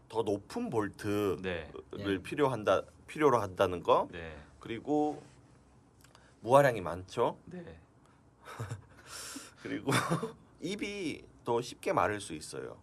더 높은 볼트를 네, 필요로 한다는 거. 네, 그리고 무화량이 많죠. 네. 그리고 입이 더 쉽게 마를 수 있어요.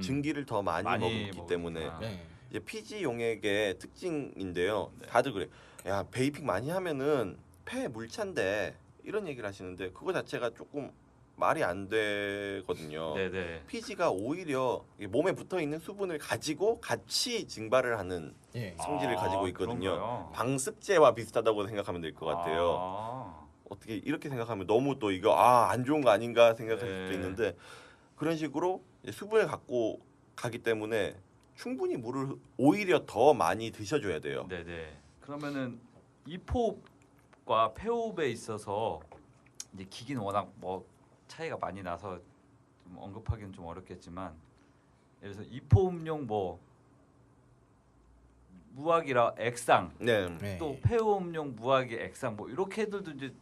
증기를 더 많이 먹기 먹으니까. 때문에 네. 이제 피지 용액의 특징인데요. 네. 다들 그래. 야 베이핑 많이 하면은 폐 물찬데 이런 얘기를 하시는데 그거 자체가 조금 말이 안 되거든요. 네, 네. 피지가 오히려 몸에 붙어 있는 수분을 가지고 같이 증발을 하는 예. 성질을 가지고 있거든요. 그런가요? 방습제와 비슷하다고 생각하면 될 것 같아요. 어떻게 이렇게 생각하면 너무 또 이거 안 좋은 거 아닌가 생각할 네. 수도 있는데 그런 식으로 이제 수분을 갖고 가기 때문에 충분히 물을 오히려 더 많이 드셔줘야 돼요. 네, 네. 그러면은 이포흡과 폐호흡에 있어서 이제 기기는 워낙 뭐 차이가 많이 나서 좀 언급하기는 좀 어렵겠지만 예를 들어서 이포흡용 뭐 무화기라 액상 네, 네. 또 폐호흡용 무화기 액상 뭐 이렇게들도 이제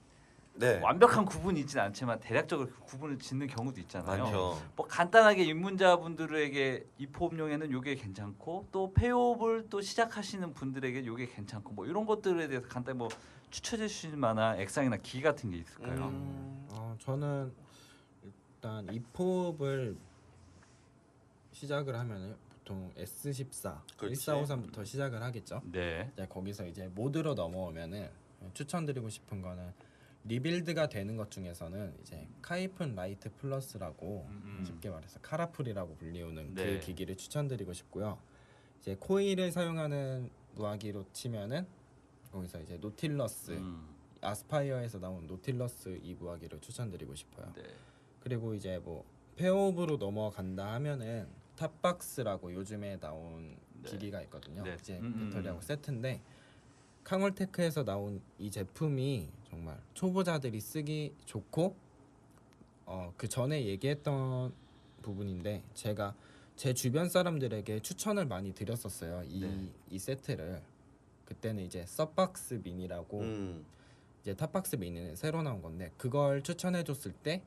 네, 완벽한 구분이 있지는 않지만 대략적으로 그 구분을 짓는 경우도 있잖아요. 많죠. 뭐 간단하게 입문자분들에게 이포흡용에는 요게 괜찮고 또 폐호흡을 또 시작하시는 분들에게 요게 괜찮고 뭐 이런 것들에 대해서 간단히 뭐 추천해 주실 만한 액상이나 기기 같은 게 있을까요? 저는 일단 이포흡을 시작을 하면은 보통 S14, 그렇지. 1453부터 시작을 하겠죠. 네. 이제 거기서 이제 모드로 넘어오면은 추천드리고 싶은 거는 리빌드가 되는 것 중에서는 이제 카이픈 라이트 플러스라고 쉽게 말해서 카라풀이라고 불리우는 네. 그 기기를 추천드리고 싶고요. 이제 코일을 사용하는 무화기로 치면은 거기서 이제 노틸러스 아스파이어에서 나온 노틸러스 이 무화기를 추천드리고 싶어요. 네. 그리고 이제 뭐 폐호흡으로 넘어간다 하면은 탑박스라고 요즘에 나온 네. 기기가 있거든요. 네. 이제 배터리하고 세트인데 캉올테크에서 나온 이 제품이 정말 초보자들이 쓰기 좋고 그 전에 얘기했던 부분인데 제가 제 주변 사람들에게 추천을 많이 드렸었어요. 이 세트를. 그때는 이제 섭박스 미니라고 이제 탑박스 미니는 새로 나온 건데 그걸 추천해 줬을 때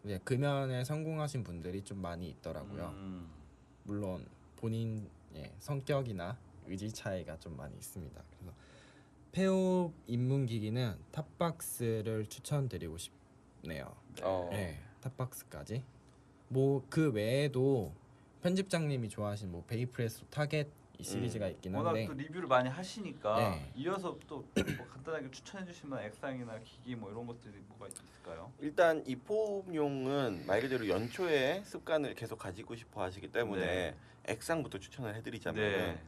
이제 금연에 성공하신 분들이 좀 많이 있더라고요. 물론 본인의 성격이나 의지 차이가 좀 많이 있습니다. 그래서 폐업 입문 기기는 탑박스를 추천드리고 싶네요. 네, 탑박스까지. 뭐 그 외에도 편집장님이 좋아하시는 뭐 베이프레소 타겟 이 시리즈가 있긴 워낙 한데 또 리뷰를 많이 하시니까 네. 이어서 또 뭐 간단하게 추천해 주실 만한 액상이나 기기 뭐 이런 것들이 뭐가 있을까요? 일단 이 포업용은 말 그대로 연초에 습관을 계속 가지고 싶어 하시기 때문에 네. 액상부터 추천을 해드리자면 네.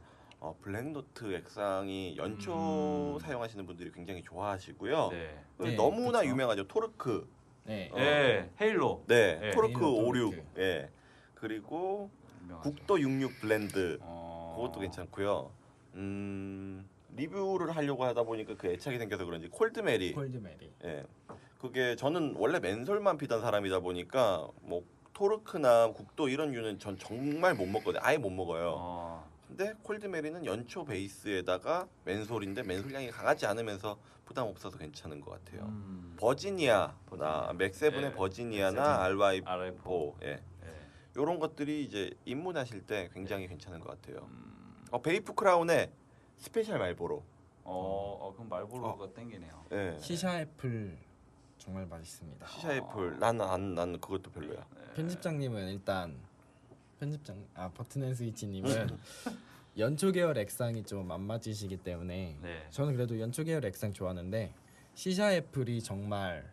블랙노트 액상이 연초 사용하시는 분들이 굉장히 좋아하시고요. 네. 네, 너무나 그쵸. 유명하죠. 토르크. 네. 네. 헤일로. 네, 네. 토르크 헤일로 56. 토르크. 예. 그리고 유명하죠. 국도 66 블렌드. 어... 그것도 괜찮고요. 리뷰를 하려고 하다 보니까 그 애착이 생겨서 그런지 콜드메리. 콜드메리. 예. 그게 저는 원래 맨솔만 피던 사람이다 보니까 뭐 토르크나 국도 이런 류는 전 정말 못 먹거든요. 아예 못 먹어요. 근데 콜드메리는 연초 베이스에다가 맨솔인데 맨솔 향이 강하지 않으면서 부담 없어서 괜찮은 것 같아요. 버지니아, 맥세븐의 네. 버지니아나 R5. R5, 예, 이런 것들이 이제 입문하실 때 굉장히 괜찮은 것 같아요. 베이프 크라운의 스페셜 말보로. 그럼 말보로가 땡기네요. 예. 시샤 애플 정말 맛있습니다. 시샤 애플 난 그것도 별로야. 편집장님은 일단 버튼앤 스위치님은 연초 계열 액상이 좀 안 맞으시기 때문에 네. 저는 그래도 연초 계열 액상 좋아하는데 시샤 애플이 정말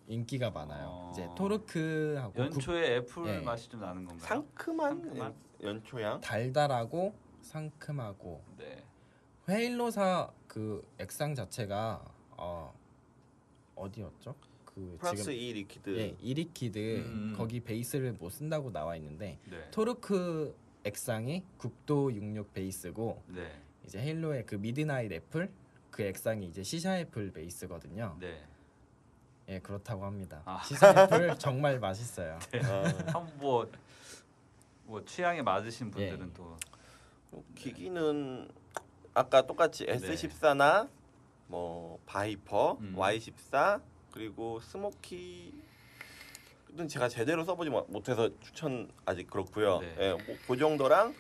인기가 많아요. 이제 토르크하고 연초에 애플 예. 맛이 좀 나는 건가요? 상큼한 연초향. 달달하고 상큼하고 네. 헤일로사 그 액상 자체가 어디였죠? 그 프랑스 지금 이 리퀴드. 예, 이리키드 거기 베이스를 뭐 쓴다고 나와 있는데 네. 토르크 액상이 국도 66 베이스고 네. 이제 헤일로의 그 미드나잇 애플 그 액상이 이제 시샤 애플 베이스거든요. 네. 예, 그렇다고 합니다. 시샤 애플 정말 맛있어요. 한번 뭐 취향에 맞으신 분들은 예. 또 기기는 아까 똑같이 S14나 뭐 바이퍼, Y14 그리고 스모키는 제가 제대로 써보지 못해서 추천 아직 그렇고요. 네. 예, 그 정도랑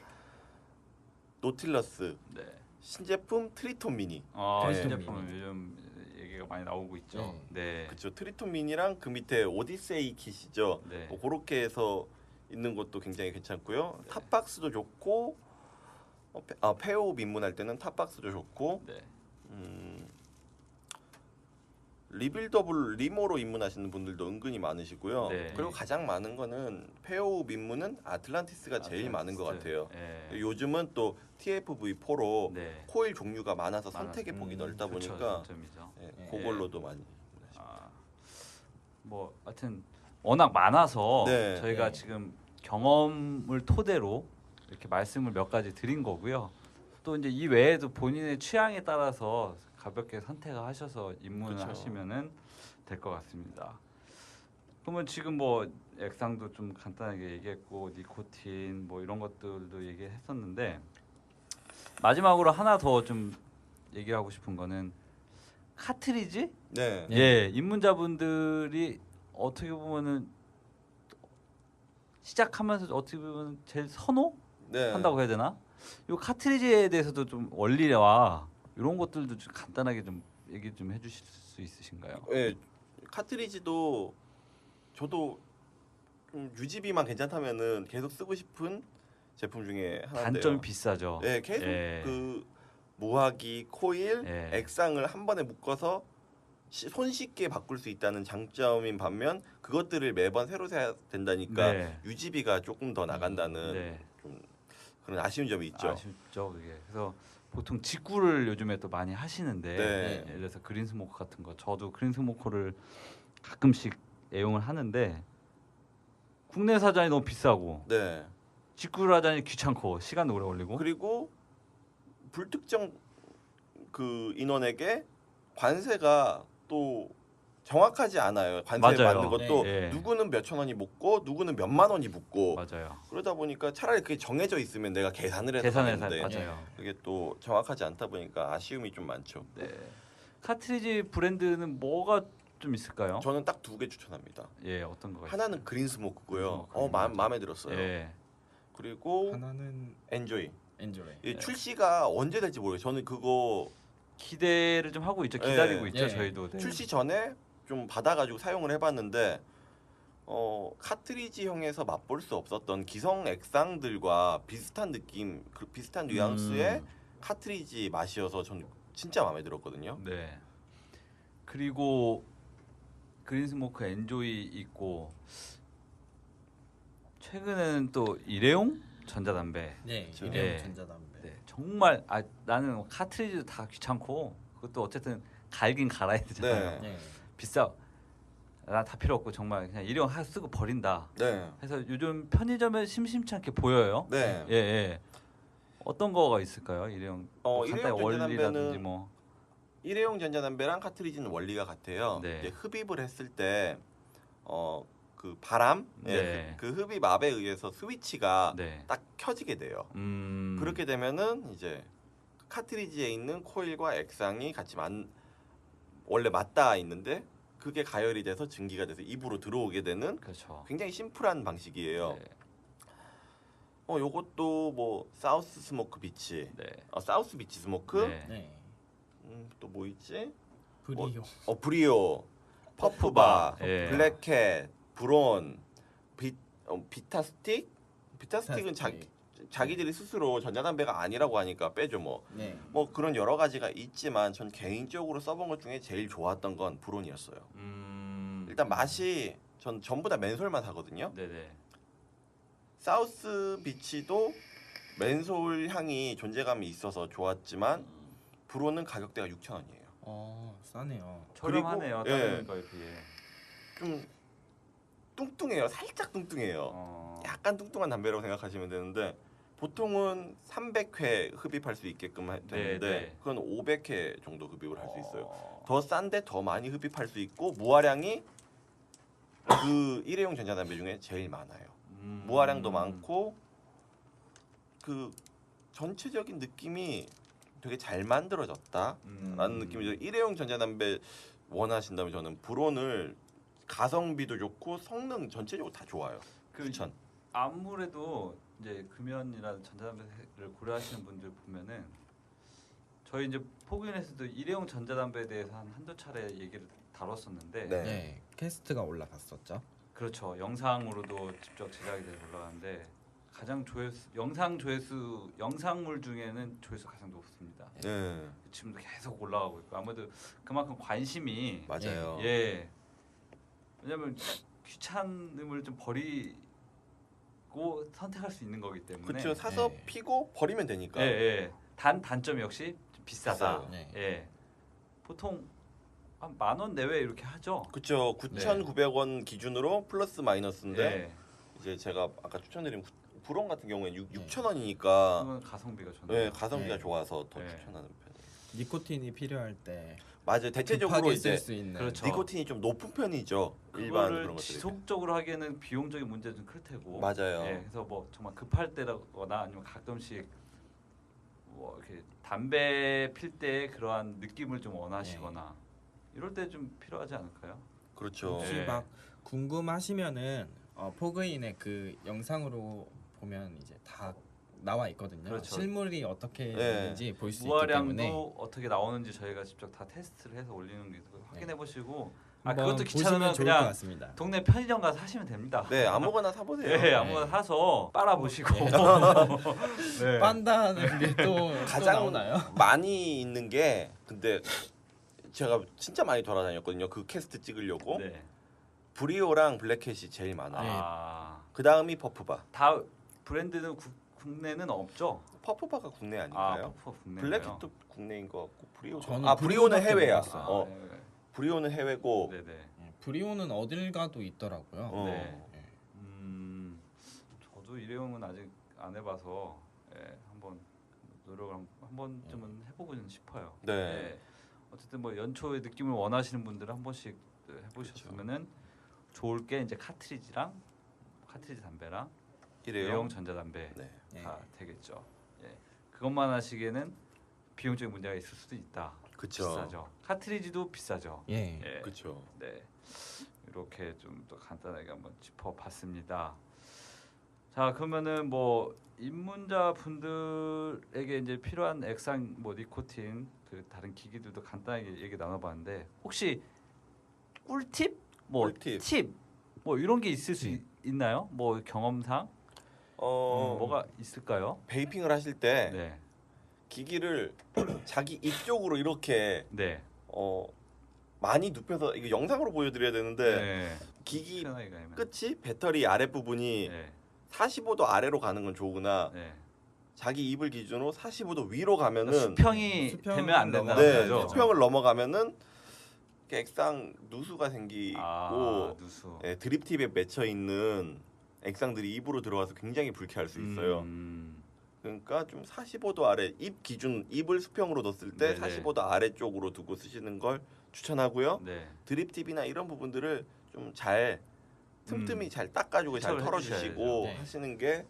노틸러스 네. 신제품 트리톤 미니. 네. 신제품은 요즘 얘기가 많이 나오고 있죠. 네. 그렇죠. 트리톤 미니랑 그 밑에 오디세이 킷이죠. 네. 뭐 그렇게 해서 있는 것도 굉장히 괜찮고요. 탑박스도 좋고 페오 입문할 때는 탑박스도 좋고 네. 리빌더블 리모로 입문하시는 분들도 은근히 많으시고요. 네. 그리고 가장 많은 거는 페오 입문은 아틀란티스가 제일 많은 것 같아요. 네. 요즘은 또 TFV4로 네. 코일 종류가 많아서 선택의 폭이 넓다 그렇죠. 보니까 장점이죠. 그걸로도 많이. 뭐 하여튼 워낙 많아서 네. 저희가 지금 경험을 토대로 이렇게 말씀을 몇 가지 드린 거고요. 또 이제 이 외에도 본인의 취향에 따라서 가볍게 선택하셔서 입문하시면은 될 것 같습니다. 그러면 지금 뭐 액상도 좀 간단하게 얘기했고 니코틴 뭐 이런 것들도 얘기했었는데 마지막으로 하나 더 좀 얘기하고 싶은 거는 카트리지? 네. 예, 입문자분들이 어떻게 보면은 시작하면서 어떻게 보면 제일 선호한다고 해야 되나? 이 카트리지에 대해서도 좀 원리와 이런 것들도 좀 간단하게 좀 얘기 좀 해주실 수 있으신가요? 예, 카트리지도 저도 좀 유지비만 괜찮다면은 계속 쓰고 싶은 제품 중에 하나인데요. 단점이 비싸죠. 네, 계속 그 무화기, 코일, 액상을 한 번에 묶어서 손쉽게 바꿀 수 있다는 장점인 반면 그것들을 매번 새로 사야 된다니까 유지비가 조금 더 나간다는 좀 그런 아쉬운 점이 있죠. 아쉽죠, 그게. 그래서 보통 직구를 요즘에 또 많이 하시는데 예를 들어서 그린 스모커 같은 거 저도 그린 스모커를 가끔씩 애용을 하는데 국내 사전이 너무 비싸고 직구를 하자니 귀찮고 시간 오래 걸리고. 그리고 불특정 그 인원에게 관세가 또 정확하지 않아요. 관세 맞아요. 받는 것도 네. 누구는 몇천 원이 붙고 누구는 몇만 원이 붙고 맞아요. 그러다 보니까 차라리 그게 정해져 있으면 내가 계산을 해서 계산해서 하는데 맞아요. 그게 또 정확하지 않다 보니까 아쉬움이 좀 많죠. 네. 카트리지 브랜드는 뭐가 좀 있을까요? 저는 딱 두 개 추천합니다. 예, 어떤 거가 하나는 그린 스모크고요. 그린 스모크. 마음에 들었어요. 예. 그리고 하나는 엔조이. 엔조이. 이 출시가 언제 될지 모르겠어요. 저는 그거 기대를 좀 하고 있죠. 예. 기다리고 있죠, 예. 저희도. 네. 출시 전에 좀 받아가지고 사용을 해봤는데 카트리지형에서 맛볼 수 없었던 기성 액상들과 비슷한 느낌, 비슷한 뉘앙스의 카트리지 맛이어서 저는 진짜 마음에 들었거든요. 네. 그리고 그린 스모크 엔조이 있고 최근에는 또 일회용 전자담배. 네, 그렇죠. 일회용 예. 전자담배. 네. 정말 나는 카트리지도 다 귀찮고 그것도 어쨌든 갈긴 갈아야 되잖아요. 네. 네. 비싸. 나 다 필요 없고 정말 그냥 일회용 하나 쓰고 버린다. 네. 그래서 요즘 편의점에 심심치 않게 보여요. 네. 예, 예. 어떤 거가 있을까요? 일회용 뭐 간단히 일회용 원리라든지 전자담배는- 뭐. 일회용 전자담배랑 카트리지는 원리가 같아요. 네. 이제 흡입을 했을 때 그 바람, 네. 그 흡입 압에 의해서 스위치가 네. 딱 켜지게 돼요. 그렇게 되면은 이제 카트리지에 있는 코일과 액상이 같이 원래 맞닿아 있는데 그게 가열이 돼서 증기가 돼서 입으로 들어오게 되는 그렇죠. 굉장히 심플한 방식이에요. 네. 요것도 뭐 사우스 스모크 비치, 네. 사우스 비치 스모크, 네. 네. 또 뭐 있지? 브리오. 브리오, 퍼프바, 예. 블랙캣, 브론, 비타 스틱. 비타 스틱은 스틱. 자기들이 스스로 전자담배가 아니라고 하니까 빼죠 뭐. 네. 뭐 그런 여러 가지가 있지만 전 개인적으로 써본 것 중에 제일 좋았던 건 브론이었어요. 일단 맛이 전 전부 다 맨솔 맛 하거든요. 네네. 사우스 비치도 맨솔 향이 존재감이 있어서 좋았지만 브론은 가격대가 6,000원이에요. 싸네요. 저렴하네요. 그리고, 다른 예. 거에 비해. 좀 뚱뚱해요. 살짝 뚱뚱해요. 약간 뚱뚱한 담배라고 생각하시면 되는데 보통은 300회 흡입할 수 있게끔 되는데 네. 그건 500회 정도 흡입을 할 수 있어요. 더 싼데 더 많이 흡입할 수 있고 무화량이 그 일회용 전자담배 중에 제일 많아요. 무화량도 많고 그 전체적인 느낌이 되게 잘 만들어졌다라는 느낌이죠. 일회용 전자담배 원하신다면 저는 브론을 가성비도 좋고 성능 전체적으로 다 좋아요. 추천. 아무래도 이제 금연이나 전자담배를 고려하시는 분들 보면은 저희 이제 포기인에서도 일회용 전자담배에 대해서 한두 차례 얘기를 다뤘었는데 네. 네. 캐스트가 올라갔었죠. 그렇죠. 영상으로도 직접 제작이 돼서 올라가는데 가장 영상물 중에는 조회수 가장 높습니다. 네. 지금도 계속 올라가고 있고 아무래도 그만큼 관심이 맞아요. 예. 왜냐면 귀찮음을 좀 버리고 선택할 수 있는 거기 때문에. 그렇죠. 사서 네. 피고 버리면 되니까. 예, 예. 단점이 역시 좀 비싸다. 비싸요. 네. 예. 보통 한 10,000원 내외 이렇게 하죠. 그렇죠. 9,900원 기준으로 플러스 마이너스인데 예. 이제 제가 아까 추천드린 브론 같은 경우에는 네. 6,000원이니까 그건 가성비가 좋네요. 네, 가성비가 네. 좋아서 더 네. 추천하는 편이에요. 니코틴이 필요할 때 맞아요. 대체적으로 급하게 이제 쓸 수 있는. 그렇죠. 니코틴이 좀 높은 편이죠. 일반 그거를 그런 것들이. 지속적으로 하기에는 비용적인 문제도 좀 클 테고. 맞아요. 예, 그래서 뭐 정말 급할 때라거나 아니면 가끔씩 뭐 이렇게 담배 필 때 그러한 느낌을 좀 원하시거나 이럴 때 좀 필요하지 않을까요? 그렇죠. 혹시 네. 막 궁금하시면은 포그인의 그 영상으로 보면 이제 다 나와 있거든요. 그렇죠. 실물이 어떻게 네. 있는지 볼 수 있기 무화량도 때문에 어떻게 나오는지 저희가 직접 다 테스트를 해서 올리는 게 있고 확인해 보시고 한번 그것도 보시면 귀찮으면 좋을 것 그냥 같습니다. 동네 편의점 가서 사시면 됩니다. 네, 아무거나 사보세요. 예, 아무거나 사서 빨아 보시고. 네. 빤다는 게 또 가장 나오나요? 많이 있는 게 근데 제가 진짜 많이 돌아다녔거든요. 그 캐스트 찍으려고. 네. 브리오랑 블랙캣이 제일 많아요. 아, 그 다음이 퍼프바. 다 브랜드는 국내는 없죠? 퍼프바가 국내 아, 아닌가요? 퍼프 국내. 블랙캣도 국내인 것 같고 브리오. 저는 브리오는 브리오밖에 해외야. 몰랐어요. 브리오는 해외고. 네네. 네, 브리오는 어딜 가도 있더라고요. 어. 네. 저도 일회용은 아직 안 해봐서 한번 노력을 한 번쯤은 해보고는 싶어요. 네. 어쨌든 뭐 연초의 느낌을 원하시는 분들은 한 번씩 해보셨으면은 좋을 게 이제 카트리지 담배랑 이래요. 일회용 전자담배 네. 가 되겠죠. 그것만 하시기에는 비용적인 문제가 있을 수도 있다. 그쵸. 비싸죠. 카트리지도 비싸죠. 그렇죠. 네, 이렇게 좀 더 간단하게 한번 짚어봤습니다. 자, 그러면은 뭐 입문자 분들에게 이제 필요한 액상, 뭐 니코틴, 그 다른 기기들도 간단하게 얘기 나눠봤는데 혹시 꿀팁, 뭐 꿀팁. 팁, 뭐 이런 게 있을 수 있나요? 뭐 경험상 뭐가 있을까요? 베이핑을 하실 때 네, 기기를 자기 입 쪽으로 이렇게 네, 많이 눕혀서 이거 영상으로 보여드려야 되는데 네. 기기 편하게 가면. 끝이 배터리 아랫 부분이 네, 45도 아래로 가는 건 좋으나 네. 자기 입을 기준으로 45도 위로 가면은 수평이 수평을 되면 안 된다는 네, 거죠. 수평을 넘어가면은 액상 누수가 생기고 누수. 드립 팁에 맺혀 있는 액상들이 입으로 들어가서 굉장히 불쾌할 수 있어요. 그러니까 좀 45도 아래 입 기준 입을 수평으로 뒀을 때 네네. 45도 아래쪽으로 두고 쓰시는 걸 추천하고요. 네. 드립 팁이나 이런 부분들을 좀 잘 틈틈이 잘 닦아주고 잘 세척을 털어주시고 해주셔야죠. 네. 하시는 게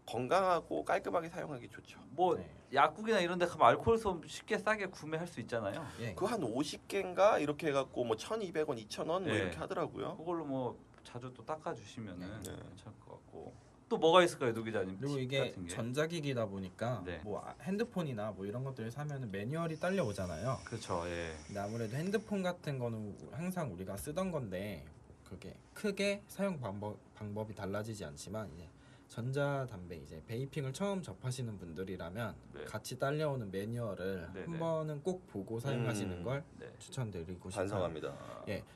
건강하고 깔끔하게 사용하기 좋죠. 뭐 네. 약국이나 이런 데 가면 알코올솜 쉽게 싸게 구매할 수 있잖아요. 그 한 50개인가 이렇게 해갖고 뭐 1,200원, 2,000원 뭐 네. 이렇게 하더라고요. 그걸로 뭐 자주 또 닦아주시면은 네. 괜찮을 것 같고. 또 뭐가 있을까요, 노 기자님? 그리고 팁 이게 같은 게? 전자기기다 보니까 네. 뭐 핸드폰이나 뭐 이런 것들을 사면은 매뉴얼이 딸려 오잖아요. 그렇죠. 예. 근데 아무래도 핸드폰 같은 거는 항상 우리가 쓰던 건데 그게 크게 사용 방법이 달라지지 않지만 이제 전자담배 이제 베이핑을 처음 접하시는 분들이라면 네. 같이 딸려오는 매뉴얼을 네네. 한 번은 꼭 보고 사용하시는 걸 네. 추천드리고 싶어요. 반성합니다.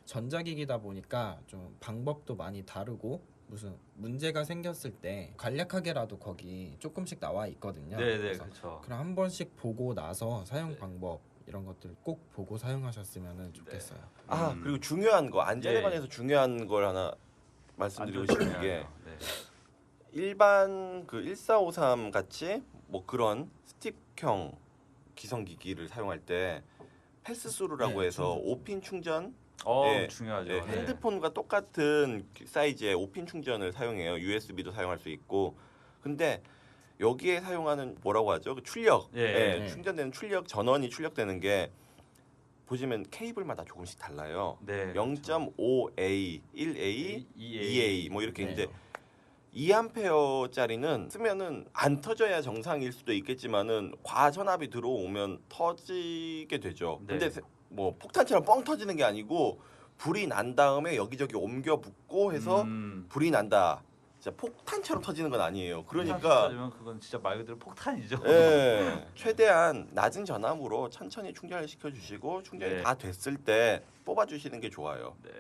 전자기기다 보니까 좀 방법도 많이 다르고 무슨 문제가 생겼을 때 간략하게라도 거기 조금씩 나와 있거든요. 네, 그래서 그렇죠. 그럼 한 번씩 보고 나서 사용 네. 방법 이런 것들 꼭 보고 사용하셨으면 좋겠어요. 그리고 중요한 거 안전에 예. 관해서 중요한 걸 하나 말씀드리고 싶은 게 네. 일반 그 1453 같이 뭐 그런 스틱형 기성기기를 사용할 때 패스스루라고 네, 해서 5핀 충전 중요하죠. 네, 핸드폰과 똑같은 사이즈의 5핀 충전을 사용해요. USB도 사용할 수 있고. 근데 여기에 사용하는 뭐라고 하죠? 그 출력. 예. 충전되는 출력 전원이 출력되는 게 보시면 케이블마다 조금씩 달라요. 네. 0.5A, 1A, 2A 뭐 이렇게 네. 이제 2A짜리는 쓰면은 안 터져야 정상일 수도 있겠지만은 과전압이 들어오면 터지게 되죠. 네. 근데 뭐 폭탄처럼 뻥 터지는 게 아니고 불이 난 다음에 여기저기 옮겨 붙고 해서 불이 난다. 진짜 폭탄처럼 터지는 건 아니에요. 그러니까 면 그건 진짜 말 그대로 폭탄이죠. 최대한 낮은 전압으로 천천히 충전을 시켜주시고 충전이 네. 다 됐을 때 뽑아주시는 게 좋아요. 네.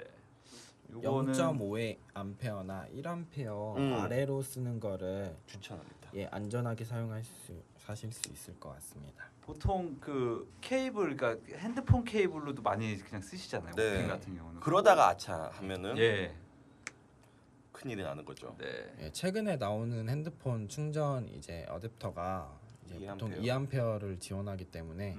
요거는 0.5의 암페어나 1암페어 아래로 쓰는 거를 추천합니다. 안전하게 사실 수 있을 것 같습니다. 보통 그 케이블, 그러니까 핸드폰 케이블로도 많이 그냥 쓰시잖아요. 네. 오핀 같은 경우는. 그러다가 아차하면은 예. 큰일이 나는 거죠. 네. 최근에 나오는 핸드폰 충전 이제 어댑터가 이제 2A. 보통 2암페어를 지원하기 때문에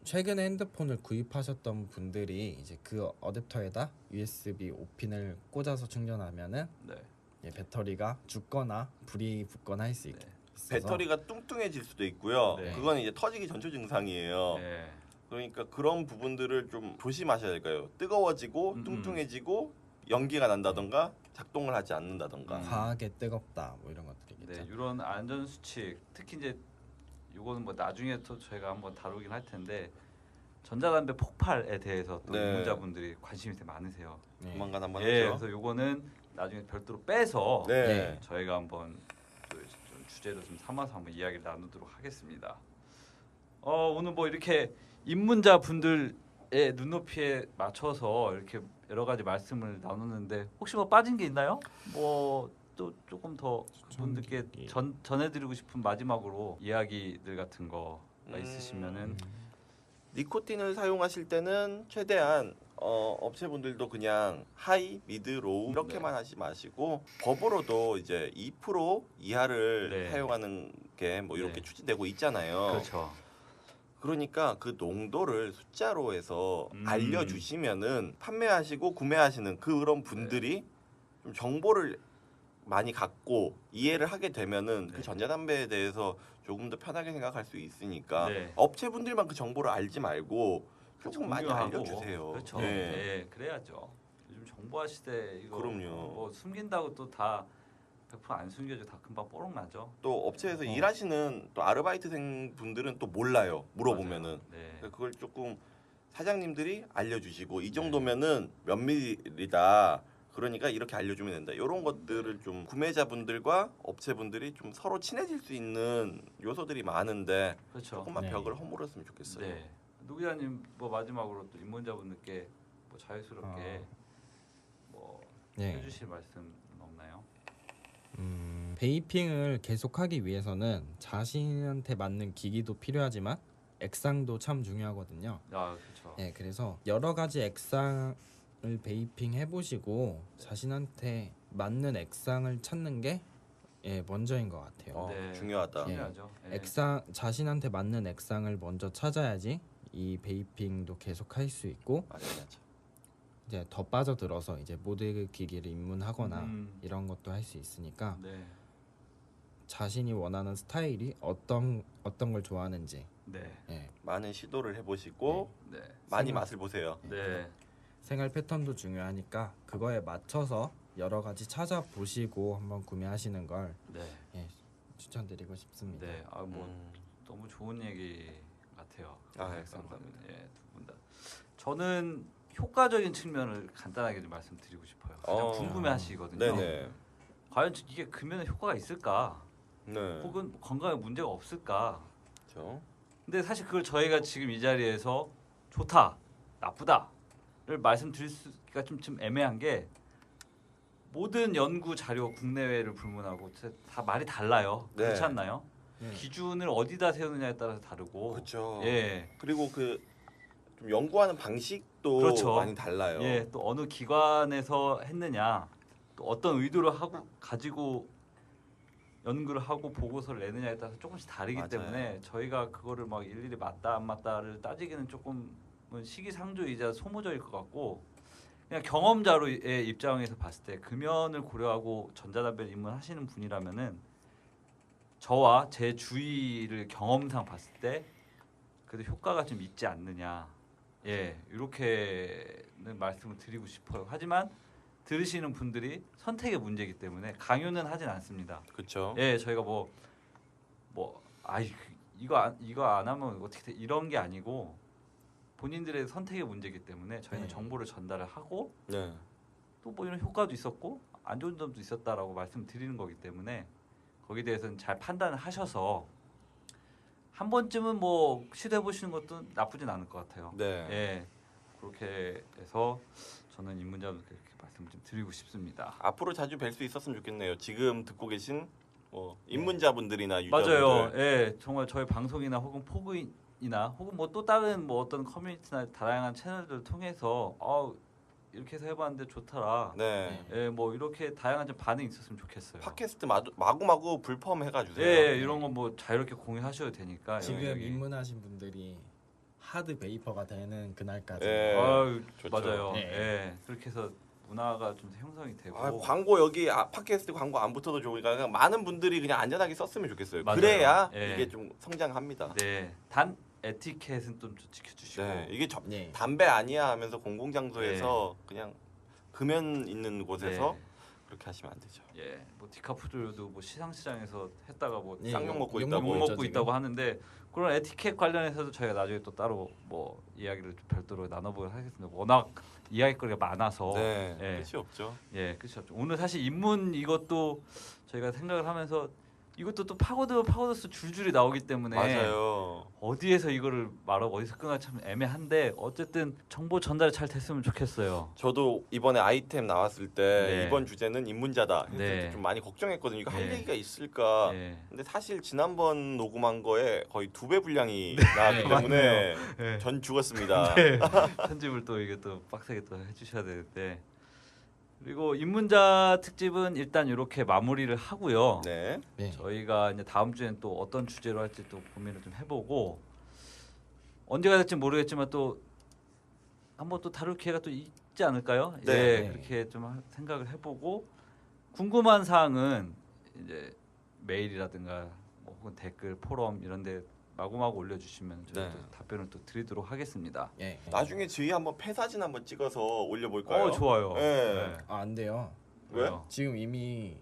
최근에 핸드폰을 구입하셨던 분들이 이제 그 어댑터에다 USB 5핀을 꽂아서 충전하면은 네. 배터리가 죽거나 불이 붙거나 할 수 있게 있어서 배터리가 뚱뚱해질 수도 있고요. 네. 그건 이제 터지기 전초 증상이에요. 네. 그러니까 그런 부분들을 좀 조심하셔야 될까요? 뜨거워지고 뚱뚱해지고 연기가 난다던가 작동을 하지 않는다던가. 과하게 뜨겁다 뭐 이런 것들이겠죠. 네, 이런 안전 수칙, 특히 이제 요거는 뭐 나중에 또 저희가 한번 다루긴 할 텐데 전자담배 폭발에 대해서 또 네. 입문자분들이 관심이 되게 많으세요. 네. 조만간 한번 예, 하죠. 그래서 요거는 나중에 별도로 빼서 네. 저희가 한번 좀 주제로 좀 삼아서 한번 이야기를 나누도록 하겠습니다. 오늘 뭐 이렇게 입문자 분들의 눈높이에 맞춰서 이렇게 여러 가지 말씀을 나눴는데 혹시 뭐 빠진 게 있나요? 뭐 또 조금 더 분들께 전해드리고 싶은 마지막으로 이야기들 같은 거가 있으시면은 니코틴을 사용하실 때는 최대한 업체분들도 그냥 하이, 미드, 로우 이렇게만 하지 마시고 법으로도 이제 2% 이하를 네. 사용하는 게 뭐 이렇게 네. 추진되고 있잖아요. 그렇죠. 그러니까 그 농도를 숫자로 해서 음. 알려주시면은 판매하시고 구매하시는 그런 분들이 좀 정보를 많이 갖고 이해를 하게 되면은 네. 그 전자담배에 대해서 조금 더 편하게 생각할 수 있으니까 네. 업체분들만 그 정보를 알지 말고 그렇죠. 조금 많이 공유하고. 알려주세요. 그렇죠. 예. 네, 그래야죠. 요즘 정보화 시대 이거 그럼요. 뭐 숨긴다고 또 다 100%안 숨겨져 다 금방 뽀록 나죠. 또 업체에서 일하시는 또 아르바이트생 분들은 또 몰라요. 물어보면은 맞아요. 네. 그걸 조금 사장님들이 알려주시고 이 네. 정도면은 몇 밀리다. 그러니까 이렇게 알려주면 된다. 이런 것들을 좀 구매자분들과 업체분들이 좀 서로 친해질 수 있는 요소들이 많은데 그렇죠. 조금만 네. 벽을 허물었으면 좋겠어요. 네. 노기자님 뭐 마지막으로 또 입문자분들께 뭐 자유스럽게 뭐 네. 해주실 말씀 없나요? 베이핑을 계속하기 위해서는 자신한테 맞는 기기도 필요하지만 액상도 참 중요하거든요. 아 그렇죠. 네, 그래서 여러 가지 액상을 베이핑 해보시고 자신한테 맞는 액상을 찾는 게 먼저인 것 같아요. 네. 중요하다. 중요하죠. 네. 액상 자신한테 맞는 액상을 먼저 찾아야지 이 베이핑도 계속 할 수 있고 맞아. 이제 더 빠져들어서 이제 모드 기기를 입문하거나 음. 이런 것도 할 수 있으니까 네. 자신이 원하는 스타일이 어떤 걸 좋아하는지 네. 예, 많은 시도를 해보시고 네. 많이 생각- 맛을 보세요. 네. 생활 패턴도 중요하니까 그거에 맞춰서 여러 가지 찾아보시고 한번 구매하시는 걸 네. 추천드리고 싶습니다. 네. 아 뭐 음. 너무 좋은 얘기 같아요. 아, 예, 엑상 감사합니다. 예, 두 분 다. 저는 효과적인 측면을 간단하게 좀 말씀드리고 싶어요. 가장 궁금해하시거든요. 네네. 과연 이게 금연에 효과가 있을까? 네. 혹은 건강에 문제가 없을까? 그렇죠. 근데 사실 그걸 저희가 지금 이 자리에서 좋다, 나쁘다를 말씀드릴 수가 좀 애매한 게 모든 연구 자료 국내외를 불문하고 다 말이 달라요. 네. 그렇지 않나요? 네. 기준을 어디다 세우느냐에 따라서 다르고. 그렇죠. 예. 그리고 그 좀 연구하는 방식도 그렇죠. 많이 달라요. 예, 또 어느 기관에서 했느냐, 또 어떤 의도를 하고 가지고 연구를 하고 보고서를 내느냐에 따라서 조금씩 다르기 맞아요. 때문에 저희가 그거를 막 일일이 맞다 안 맞다를 따지기는 조금 시기상조이자 소모적일 것 같고 그냥 경험자로의 입장에서 봤을 때 금연을 고려하고 전자담배를 입문하시는 분이라면은 저와 제 주위를 경험상 봤을 때 그래도 효과가 좀 있지 않느냐. 예, 이렇게는 말씀을 드리고 싶어요. 하지만 들으시는 분들이 선택의 문제이기 때문에 강요는 하진 않습니다. 그렇죠. 예, 저희가 이거 안 하면 어떻게 돼? 이런 게 아니고 본인들의 선택의 문제이기 때문에 저희는 네. 정보를 전달을 하고 네. 또 뭐 이런 효과도 있었고 안 좋은 점도 있었다라고 말씀드리는 거기 때문에 거기에 대해서는 잘 판단을 하셔서 한 번쯤은 뭐 시도해 보시는 것도 나쁘진 않을 것 같아요. 네. 예, 그렇게 해서 저는 입문자분들께 이렇게 말씀을 좀 드리고 싶습니다. 앞으로 자주 뵐 수 있었으면 좋겠네요. 지금 듣고 계신 뭐 입문자분들이나 유저분들. 맞아요. 예, 정말 저희 방송이나 혹은 포그이나 혹은 뭐 또 다른 뭐 어떤 커뮤니티나 다양한 채널들을 통해서 이렇게 해서 해봤는데 좋더라. 네. 예, 뭐 이렇게 다양한 좀 반응이 있었으면 좋겠어요. 팟캐스트 마구마구 불펌 해가주세요. 예, 이런 거 뭐 자유롭게 공유하셔도 되니까 지금 여기. 입문하신 분들이 하드 베이퍼가 되는 그날까지 예. 아유, 좋죠. 맞아요. 네. 예, 그렇게 해서 문화가 좀 형성이 되고. 아, 광고 여기 팟캐스트 광고 안 붙어도 좋으니까 그냥 많은 분들이 그냥 안전하게 썼으면 좋겠어요. 맞아요. 그래야 예. 이게 좀 성장합니다. 네, 단 에티켓은 좀 지켜주시고. 네. 이게 네. 담배 아니야 하면서 공공장소에서 그냥 금연 있는 곳에서 네. 그렇게 하시면 안 되죠. 예, 뭐 디카푸드도 뭐 시상식장에서 했다가 뭐 예, 쌍욕 먹고 욕 있다고. 욕 있죠, 먹고 지금. 있다고 하는데 그런 에티켓 관련해서도 저희가 나중에 또 따로 뭐 이야기를 좀 별도로 나눠보도록 하겠습니다. 워낙 이야기거리가 많아서 네. 예. 끝이 없죠. 예, 그렇죠. 오늘 사실 입문 이것도 저희가 생각을 하면서 이것도 또 파고들어서 줄줄이 나오기 때문에 맞아요. 어디에서 이거를 말하고 어디서 끊어야 참 애매한데 어쨌든 정보 전달이 잘 됐으면 좋겠어요. 저도 이번에 아이템 나왔을 때 네. 이번 주제는 입문자다 했을 네. 때 좀 많이 걱정했거든요. 이거 할 네. 얘기가 있을까? 네. 근데 사실 지난번 녹음한 거에 거의 2배 분량이 나왔기 네, 때문에 네. 전 죽었습니다. 네. 편집을 또 이게 또 빡세게 또 해주셔야 되는데 그리고 입문자 특집은 일단 이렇게 마무리를 하고요. 네. 네. 저희가 이제 다음 주엔 또 어떤 주제로 할지 또 고민을 좀 해보고 언제가 될지 모르겠지만 또 한번 또 다룰 기회가 또 있지 않을까요? 네. 예, 네. 그렇게 좀 생각을 해보고 궁금한 사항은 이제 메일이라든가 뭐 혹은 댓글, 포럼 이런데 마구마구 올려주시면 저희 네. 또 답변을 또 드리도록 하겠습니다. 예. 나중에 저희 한번 폐사진 한번 찍어서 올려볼까요? 좋아요. 네. 아, 안 돼요. 왜요? 지금 이미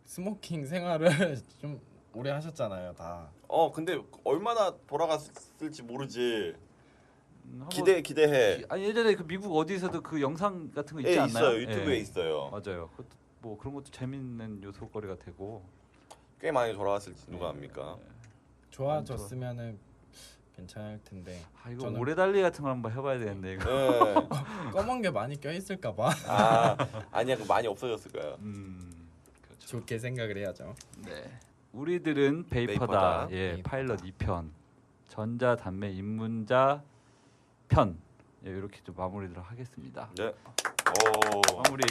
스모킹 생활을 좀 오래 하셨잖아요, 다. 근데 얼마나 돌아갔을지 모르지. 한번 기대해. 아니 예전에 그 미국 어디서도 그 영상 같은 거 있지 예, 않나요? 있어요. 유튜브에 예. 있어요. 맞아요. 그것도 뭐 그런 것도 재밌는 요소거리가 되고. 꽤 많이 돌아갔을지 누가 압니까? 좋아졌으면은 괜찮을 텐데. 아 이거 저는- 오래 달리 같은 걸 한번 해봐야 되겠네 이거. 네. 검은 게 많이 껴 있을까 봐 아니야, 그 많이 없어졌을 거예요. 그렇죠. 좋게 생각을 해야죠. 네. 우리들은 베이퍼다. 베이퍼다. 예, 베이퍼다. 파일럿 2편. 전자 단매 입문자 편. 예, 이렇게 좀 마무리를 하겠습니다. 네. 오. 마무리.